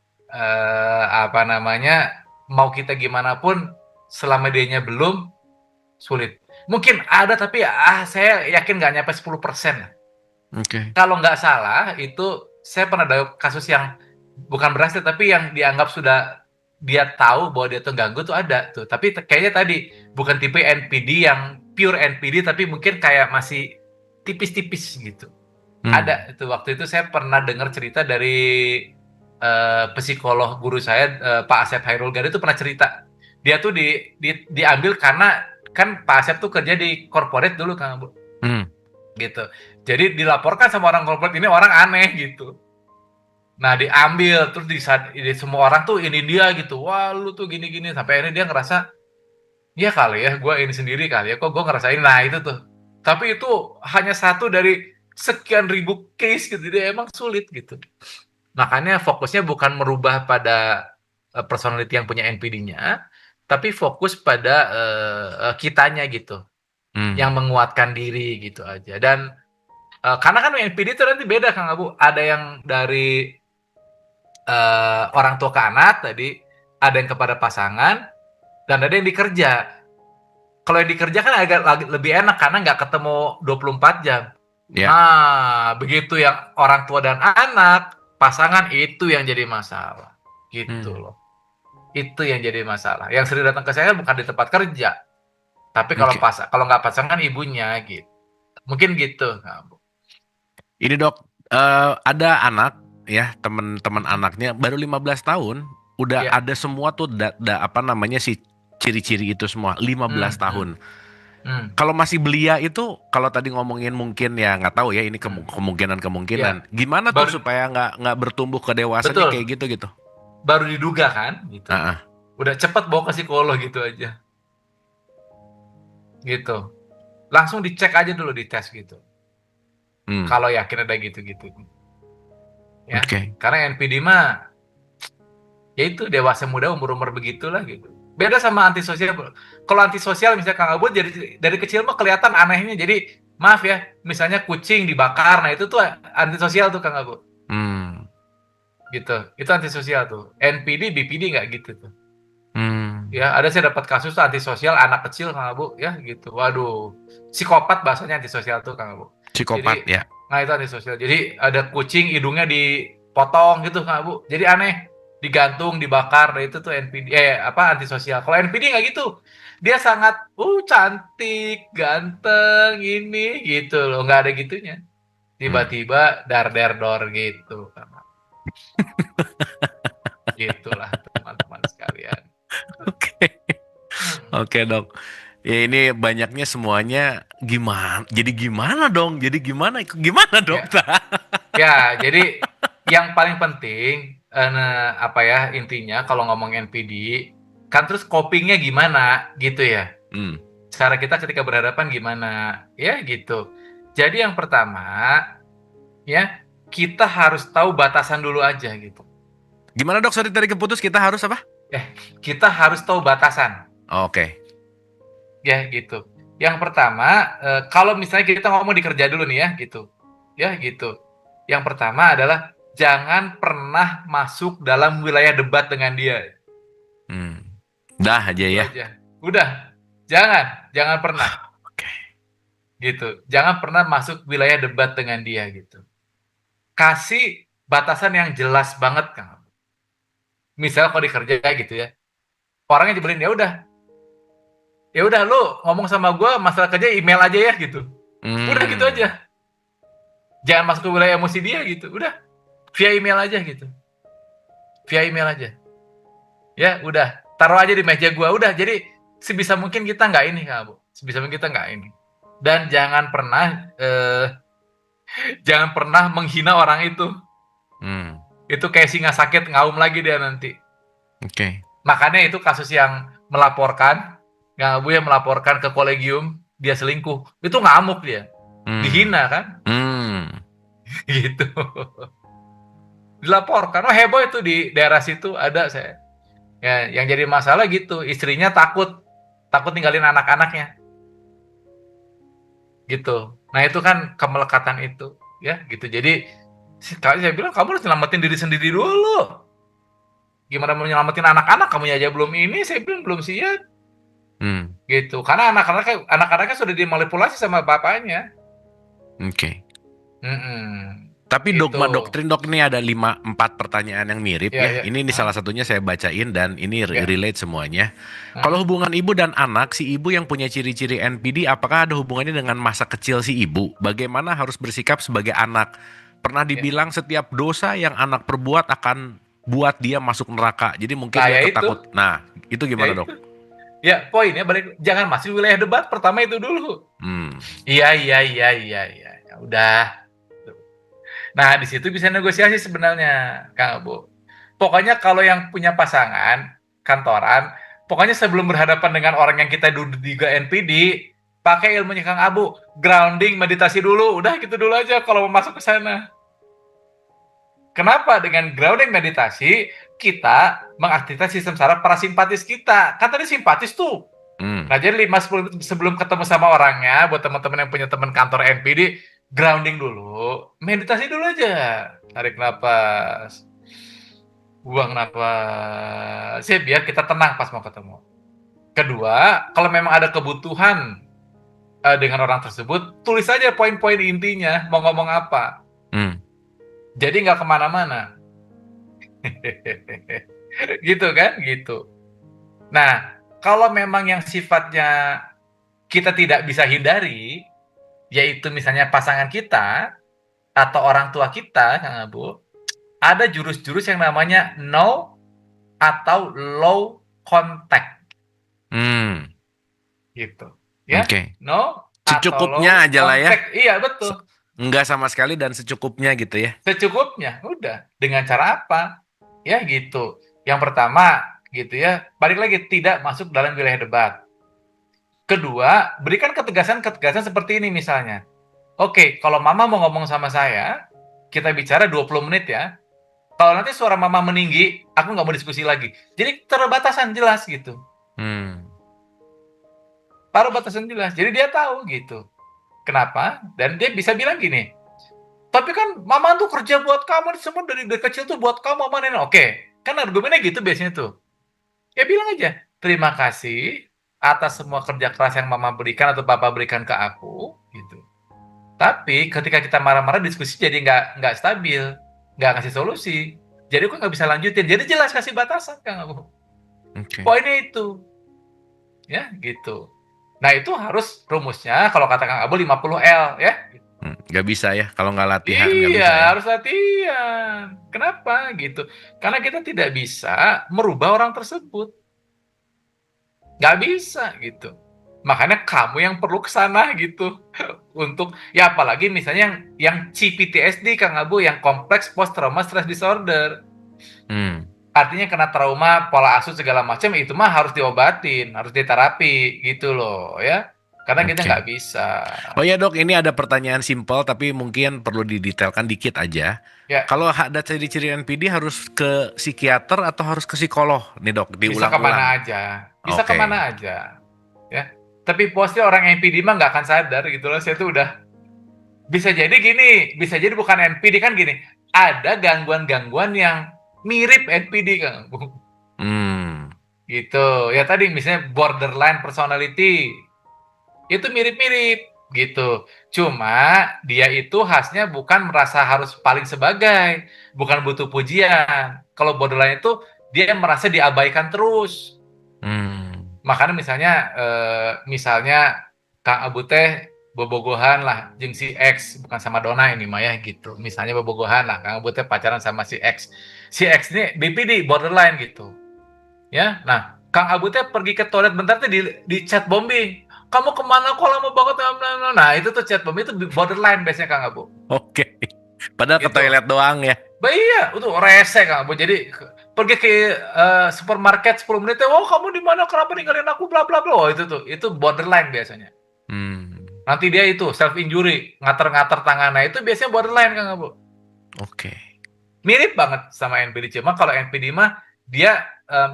apa namanya, mau kita gimana pun selama dianya belum, sulit. Mungkin ada tapi saya yakin nggak nyampe 10% lah. Oke. Kalau nggak salah itu saya pernah ada kasus yang bukan berhasil tapi yang dianggap sudah dia tahu bahwa dia tuh ganggu tuh ada tuh. Tapi kayaknya tadi bukan tipe NPD yang pure NPD tapi mungkin kayak masih tipis-tipis gitu. Ada itu waktu itu saya pernah dengar cerita dari psikolog guru saya Pak Asep Hairul Gada itu pernah cerita. Dia tuh diambil karena kan Pak Asep tuh kerja di corporate dulu Kang Bu. Gitu. Jadi dilaporkan sama orang corporate ini orang aneh gitu. Nah diambil terus di semua orang tuh ini dia gitu. Wah lu tuh gini-gini sampai akhirnya dia ngerasa ya kali ya gue ini sendiri kali ya kok gue ngerasain nah itu tuh. Tapi itu hanya satu dari sekian ribu case gitu dia emang sulit gitu. Makanya fokusnya bukan merubah pada personality yang punya NPD-nya, tapi fokus pada kitanya gitu, yang menguatkan diri gitu aja. Dan karena kan NPD itu nanti beda Kang Abu, ada yang dari orang tua ke anak tadi, ada yang kepada pasangan, dan ada yang dikerja. Kalau yang dikerja kan agak lebih enak karena nggak ketemu 24 jam. Ya. Nah, begitu yang orang tua dan anak, pasangan itu yang jadi masalah. Gitu loh. Itu yang jadi masalah. Yang sering datang ke saya bukan di tempat kerja, tapi kalau kalau nggak pasangan ibunya gitu. Mungkin gitu. Ini dok, ada anak ya teman-teman anaknya baru 15 tahun udah Ya. ada semua tuh apa namanya sih ciri-ciri itu semua 15 tahun. Kalau masih belia itu kalau tadi ngomongin mungkin ya nggak tahu ya ini kemungkinan Ya. gimana tuh supaya nggak bertumbuh ke dewasanya Betul. kayak gitu. Baru diduga kan gitu. Udah cepet bawa ke psikolog gitu aja. Gitu. Langsung dicek aja dulu di tes gitu. Kalau yakin ada gitu-gitu. Ya. Karena NPD mah ya itu dewasa muda umur-umur begitulah gitu. Beda sama antisosial. Kalau antisosial misalnya Kang Abu dari kecil mah kelihatan anehnya. Jadi maaf ya, misalnya kucing dibakar, nah itu tuh antisosial tuh Kang Abu. Gitu. Itu antisosial tuh. NPD, BPD nggak gitu tuh. Ya, ada saya dapat kasus tuh antisosial anak kecil Kang Abu ya gitu. Waduh. Psikopat bahasanya antisosial tuh Kang Abu. Psikopat Jadi, ya. nah itu antisosial. Jadi ada kucing hidungnya dipotong gitu Kang Abu. Jadi aneh. Digantung, dibakar, nah itu tuh NPD antisosial. Kalau NPD nggak gitu. Dia sangat cantik, ganteng, ini gitu loh, nggak ada gitunya. Tiba-tiba dar-der-dor gitu. Gitulah teman-teman sekalian. Oke dok. Ya ini banyaknya semuanya gimana? Jadi gimana dong? Jadi gimana dok? Ya, jadi yang paling penting intinya kalau ngomong NPD kan terus copingnya gimana gitu ya. Cara kita ketika berhadapan gimana ya gitu. Jadi yang pertama ya kita harus tahu batasan dulu aja gitu. Gimana dok? Sorry tadi keputus, kita harus apa? Kita harus tahu batasan. Oke. Ya gitu. Yang pertama kalau misalnya kita ngomong di kerja dulu nih ya gitu. Ya gitu. Yang pertama adalah jangan pernah masuk dalam wilayah debat dengan dia. Dah aja Itu ya. aja. Udah, jangan pernah Oke. gitu. Jangan pernah masuk wilayah debat dengan dia gitu. Kasih batasan yang jelas banget, Kang. Misal kalau di kerja gitu ya, orangnya nyebelin, ya udah lu ngomong sama gue masalah kerja email aja ya gitu. Udah gitu Hmm. aja. Jangan masuk ke wilayah emosi dia gitu. Udah via email aja gitu. Via email aja. Ya udah, taruh aja di meja gue. Udah, jadi sebisa mungkin kita nggak ini, Kak Bu. Sebisa mungkin kita nggak ini. Dan jangan pernah menghina orang itu. Hmm. Itu kayak singa sakit ngaum lagi dia nanti. Oke. Makanya itu kasus yang melaporkan, Kang Abu yang melaporkan ke kolegium dia selingkuh. Itu ngamuk dia. Hmm. Dihina kan? Hmm. Gitu. Dilaporkan. Oh, heboh itu di daerah situ ada saya. Ya, yang jadi masalah gitu, istrinya takut ninggalin anak-anaknya. Gitu. Nah, itu kan kemelekatan itu, ya, gitu. Jadi sekali saya bilang kamu harus nyelamatin diri sendiri dulu. Gimana mau nyelamatin anak-anak, kamunya aja belum ini, saya bilang belum siap. Hmm. Gitu. Karena anak-anaknya sudah dimanipulasi sama bapaknya. Oke. Tapi Gitu. dogma doktrin dok ini ada 4 pertanyaan yang mirip Ya, ya. ya. Ini salah satunya saya bacain dan ini Ya. relate semuanya. Kalau hubungan ibu dan anak, si ibu yang punya ciri-ciri NPD, apakah ada hubungannya dengan masa kecil si ibu? Bagaimana harus bersikap sebagai anak? Pernah dibilang setiap dosa yang anak perbuat akan buat dia masuk neraka. Jadi mungkin Nah, dia ya itu. ketakut. Nah, itu gimana Ya dok? itu. Ya, poinnya balik, jangan masuk wilayah debat, pertama itu dulu. Iya. Ya udah. Nah, di situ bisa negosiasi sebenarnya, Kang Abu. Pokoknya kalau yang punya pasangan, kantoran, pokoknya sebelum berhadapan dengan orang yang kita duga NPD, pakai ilmunya Kang Abu, grounding, meditasi dulu, udah gitu dulu aja kalau mau masuk ke sana. Kenapa? Dengan grounding meditasi, kita mengaktifkan sistem saraf parasimpatis kita. Kan tadi simpatis tuh. Nah, jadi 5-10 menit sebelum ketemu sama orangnya, buat teman-teman yang punya teman kantor NPD, grounding dulu, meditasi dulu aja. Tarik nafas, buang nafas, ya biar kita tenang pas mau ketemu. Kedua, kalau memang ada kebutuhan dengan orang tersebut, tulis aja poin-poin intinya, mau ngomong apa. Jadi nggak kemana-mana. Gitu kan? Gitu. Nah, kalau memang yang sifatnya kita tidak bisa hindari, yaitu misalnya pasangan kita atau orang tua kita, Kang Abu, ada jurus-jurus yang namanya no atau low contact. Gitu. Ya. Oke. No Secukupnya atau low aja lah ya. contact. Iya, betul. Enggak sama sekali dan secukupnya gitu ya. Secukupnya, udah. Dengan cara apa? Ya gitu. Yang pertama, gitu ya, balik lagi, tidak masuk dalam wilayah debat. Kedua, berikan ketegasan-ketegasan seperti ini misalnya. Oke, kalau mama mau ngomong sama saya, kita bicara 20 menit ya. Kalau nanti suara mama meninggi, aku nggak mau diskusi lagi. Jadi terbatasan jelas gitu. Taruh batasan jelas. Jadi dia tahu gitu. Kenapa? Dan dia bisa bilang gini, tapi kan mama tuh kerja buat kamu, semua dari kecil tuh buat kamu, mama nenek. Oke, kan argumennya gitu biasanya tuh. Ya bilang aja, terima kasih atas semua kerja keras yang mama berikan atau papa berikan ke aku, gitu. Tapi ketika kita marah-marah, diskusi jadi nggak stabil, nggak kasih solusi. Jadi aku nggak bisa lanjutin. Jadi jelas kasih batasan, Kang Abu. Poinnya itu. Ya, gitu. Nah, itu harus rumusnya, kalau kata Kang Abu 50L, ya. Nggak bisa ya, kalau nggak latihan nggak Iya, bisa ya. harus latihan. Kenapa? Gitu. Karena kita tidak bisa merubah orang tersebut. Nggak bisa, gitu. Makanya kamu yang perlu ke sana gitu. Untuk, ya apalagi misalnya yang CPTSD, Kang Abu, yang kompleks post trauma stress disorder. Artinya kena trauma, pola asuh segala macam, itu mah harus diobatin, harus diterapi gitu loh ya. Karena kita nggak bisa. Oh ya dok, ini ada pertanyaan simpel tapi mungkin perlu didetailkan dikit aja. Ya. Kalau ada ciri-ciri NPD harus ke psikiater atau harus ke psikolog nih dok? Bisa kemana aja, bisa kemana aja. Ya. Tapi pasti orang NPD mah nggak akan sadar gitu loh. Saya tuh udah bisa jadi gini, bisa jadi bukan NPD kan gini. Ada gangguan-gangguan yang mirip NPD, Kang. gitu. Ya tadi misalnya borderline personality, itu mirip-mirip gitu. Cuma dia itu khasnya bukan merasa harus paling sebagai, bukan butuh pujian. Kalau borderline itu dia merasa diabaikan terus. Makanya misalnya Kang Abu teh bobogohan lah jeung si X, bukan sama Dona ini mah ya gitu. Misalnya bobogohan lah Kang Abu teh pacaran sama si X. Si X ini BPD borderline gitu. Ya. Nah, Kang Abu teh pergi ke toilet bentar teh di chat bombing. Kamu kemana kok lama banget? Nah, itu tuh chat bombing itu borderline biasanya Kang Abu. Oke. Padahal ke Gitu. toilet doang ya. Iya, itu rese Kang Abu. Jadi pergi ke supermarket 10 menit, oh kamu di mana? Kenapa ninggalin aku? Bla bla bla. Oh, itu borderline biasanya. Nanti dia itu self injury, ngater-ngater tangannya itu biasanya borderline Kang Abu. Oke. Mirip banget sama NPD, cuma kalau NPD mah dia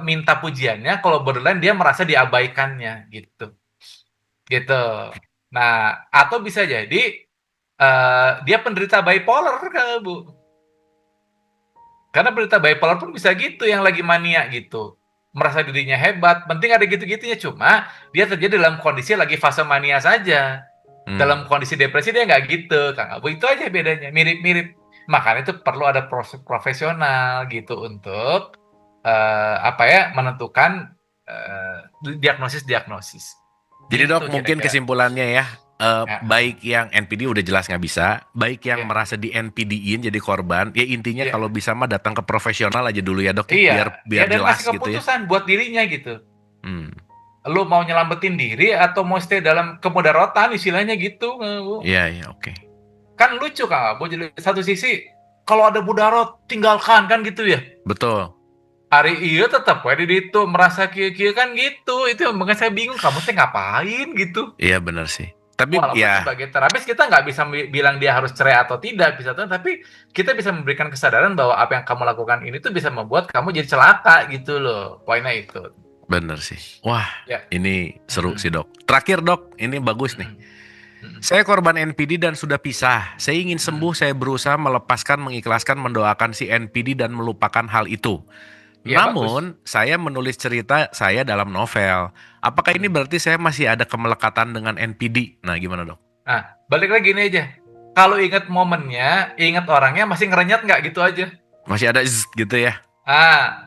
minta pujiannya, kalau borderline dia merasa diabaikannya gitu. Gitu. Nah, atau bisa jadi dia penderita bipolar Kang Abu. Karena penderita bipolar pun bisa gitu, yang lagi mania gitu. Merasa dirinya hebat, penting ada gitu-gitunya, cuma dia terjadi dalam kondisi lagi fase mania saja. Dalam kondisi depresi dia nggak gitu, Kang Abu. Itu aja bedanya, mirip-mirip. Makanya itu perlu ada proses profesional gitu untuk menentukan diagnosis. Jadi Gitu Dok, mungkin kira-kira. kesimpulannya ya, Ya. baik yang NPD udah jelas nggak bisa, baik yang Iya. merasa di NPD-in jadi korban, ya intinya Iya. kalau bisa mah datang ke profesional aja dulu ya Dok, Iya, biar dan jelas kasih gitu ya. keputusan buat dirinya gitu. Hmm. Lu mau nyelamatin diri atau mau stay dalam kemudaratan, istilahnya gitu, Kang Abu. Iya, oke. Kan lucu Kang Abu, jadi satu sisi kalau ada mudarat tinggalkan kan gitu ya. Betul. Hari iya tetap we di ditu merasa kieu-kieu kan gitu. Itu yang makanya saya bingung, kamu teh ngapain gitu. Iya benar sih. Tapi Walaupun ya, sebagai terapis kita nggak bisa bilang dia harus cerai atau tidak, bisa tuh, tapi kita bisa memberikan kesadaran bahwa apa yang kamu lakukan ini tuh bisa membuat kamu jadi celaka gitu loh. Poinnya itu. benar sih. Wah, Ya. ini seru Mm-mm. sih Dok. Terakhir Dok, ini bagus nih. Mm-mm. Saya korban NPD dan sudah pisah. Saya ingin sembuh, saya berusaha melepaskan, mengikhlaskan, mendoakan si NPD dan melupakan hal itu. Iya, Namun, saya menulis cerita saya dalam novel. Apakah ini berarti saya masih ada kemelekatan dengan NPD? Nah, gimana Dok? Nah, balik lagi gini aja. Kalau ingat momennya, ingat orangnya, masih ngerenyet nggak gitu aja. Masih ada zzz gitu ya?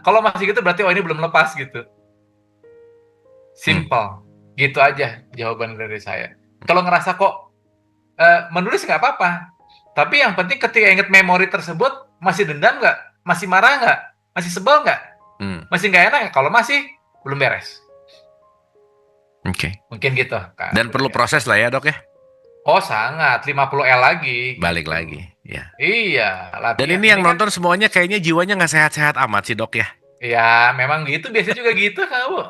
Kalau masih gitu berarti ini belum lepas gitu. Simple. Gitu aja jawaban dari saya. Kalau ngerasa kok menulis nggak apa-apa. Tapi yang penting ketika ingat memori tersebut, masih dendam nggak? Masih marah nggak? Masih sebel nggak? Masih nggak enak nggak? Kalau masih, belum beres. Oke. Mungkin gitu. Kak. Dan perlu proses lah ya Dok ya? Oh sangat, 50L lagi. Balik gitu. lagi, ya. Iya. Dan latihan. ini yang kan- nonton semuanya kayaknya jiwanya nggak sehat-sehat amat sih Dok ya? Ya, memang gitu. Biasanya juga gitu, kamu.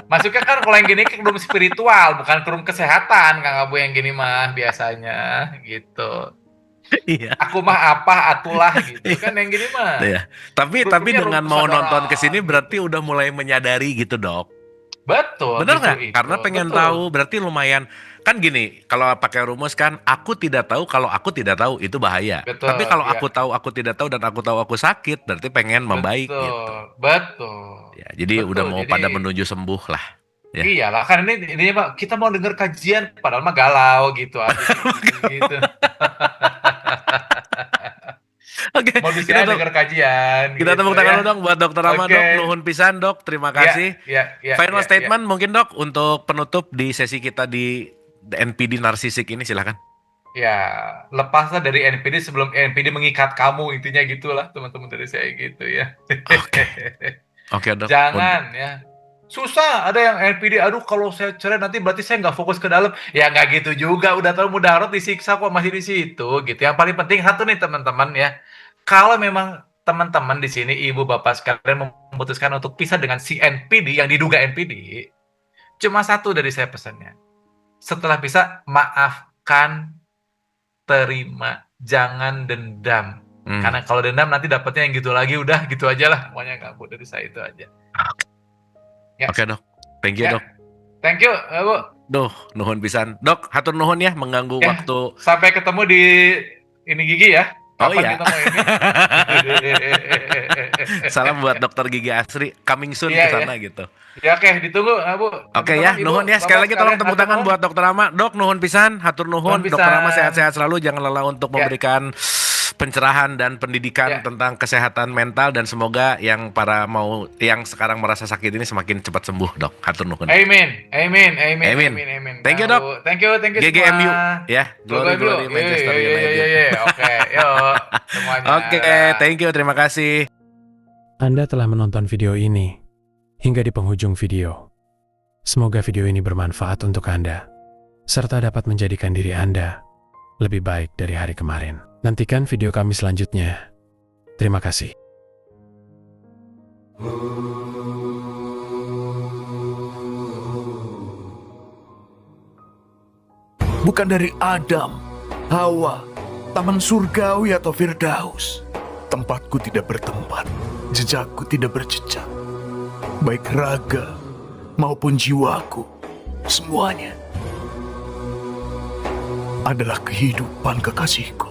Masuknya kan kalau yang gini ke room spiritual, bukan ke room kesehatan, Kang Abu yang gini mah biasanya gitu. Iya. Aku mah apa, atulah gitu kan yang gini mah. Iya. Tapi Roomnya dengan room mau saudara, nonton ke sini gitu. berarti udah mulai menyadari gitu Dok. Betul. Bener gitu nggak? itu. Karena pengen Betul. tahu, berarti lumayan. Kan gini, kalau pakai rumus kan, aku tidak tahu kalau aku tidak tahu, itu bahaya. Betul, Tapi kalau iya. aku tahu aku tidak tahu dan aku tahu aku sakit, berarti pengen membaik Betul, gitu. betul. Ya, jadi Betul, udah mau jadi- pada menuju sembuh lah. Ya. Iyalah, kan ini Pak, kita mau denger kajian padahal mah galau gitu aja gitu. Oke, Modusnya denger kajian. kita gitu, tepuk tangan ya. dulu dong buat Dokter Rama Oke. Dok, nuhun pisan Dok, terima kasih. Ya, Final ya. statement mungkin Dok untuk penutup di sesi kita di NPD narsisik ini silakan. Ya, lepaslah dari NPD sebelum NPD mengikat kamu, intinya gitulah teman-teman dari saya gitu ya. Oke Dok. Jangan ya. Susah, ada yang NPD, aduh kalau saya cerai nanti berarti saya nggak fokus ke dalam. Ya nggak gitu juga, udah tahu mudarat disiksa kok masih di situ gitu. Yang paling penting satu nih teman-teman ya. Kalau memang teman-teman di sini ibu bapak sekalian memutuskan untuk pisah dengan si NPD yang diduga NPD, cuma satu dari saya pesannya. Setelah pisah, maafkan, terima, jangan dendam. Karena kalau dendam nanti dapetnya yang gitu lagi, udah gitu aja lah. Pokoknya nggak dari saya itu aja. Ya. Oke Dok, thank you Ya. Dok. Thank you, Bu. Duh, nuhun pisan. Dok, hatur nuhun ya mengganggu Ya. waktu. Sampai ketemu di ini Gigi ya. Oh Kapan iya. kita mau ini? Salam buat dokter gigi Asri, coming soon Iya, ke sana gitu. Ya oke, ditunggu, Bu. Oke Tepuk ya, tangan, Ibu, nuhun ya. Sekali Bapak lagi tolong sekalian, tepuk hatur tangan nuhun. buat dokter Rama. Dok, nuhun pisan, hatur nuhun. Nuhun Dokter Rama pisan. sehat-sehat selalu, jangan lelah untuk Ya. memberikan pencerahan dan pendidikan Ya. tentang kesehatan mental, dan semoga yang sekarang merasa sakit ini semakin cepat sembuh, Dok. Hatur nuhun. Amin. Amin. Thank you, Nah, Dok. Bu. Thank you GGMU semua. ya. Glory Go, glory Manchester United. Iya. Oke, yuk semuanya. Oke, thank you, terima kasih. Anda telah menonton video ini hingga di penghujung video. Semoga video ini bermanfaat untuk Anda, serta dapat menjadikan diri Anda lebih baik dari hari kemarin. Nantikan video kami selanjutnya. Terima kasih. Bukan dari Adam, Hawa, taman surgawi atau Firdaus. Tempatku tidak bertempat, jejakku tidak berjejak. Baik raga maupun jiwaku, semuanya adalah kehidupan kekasihku.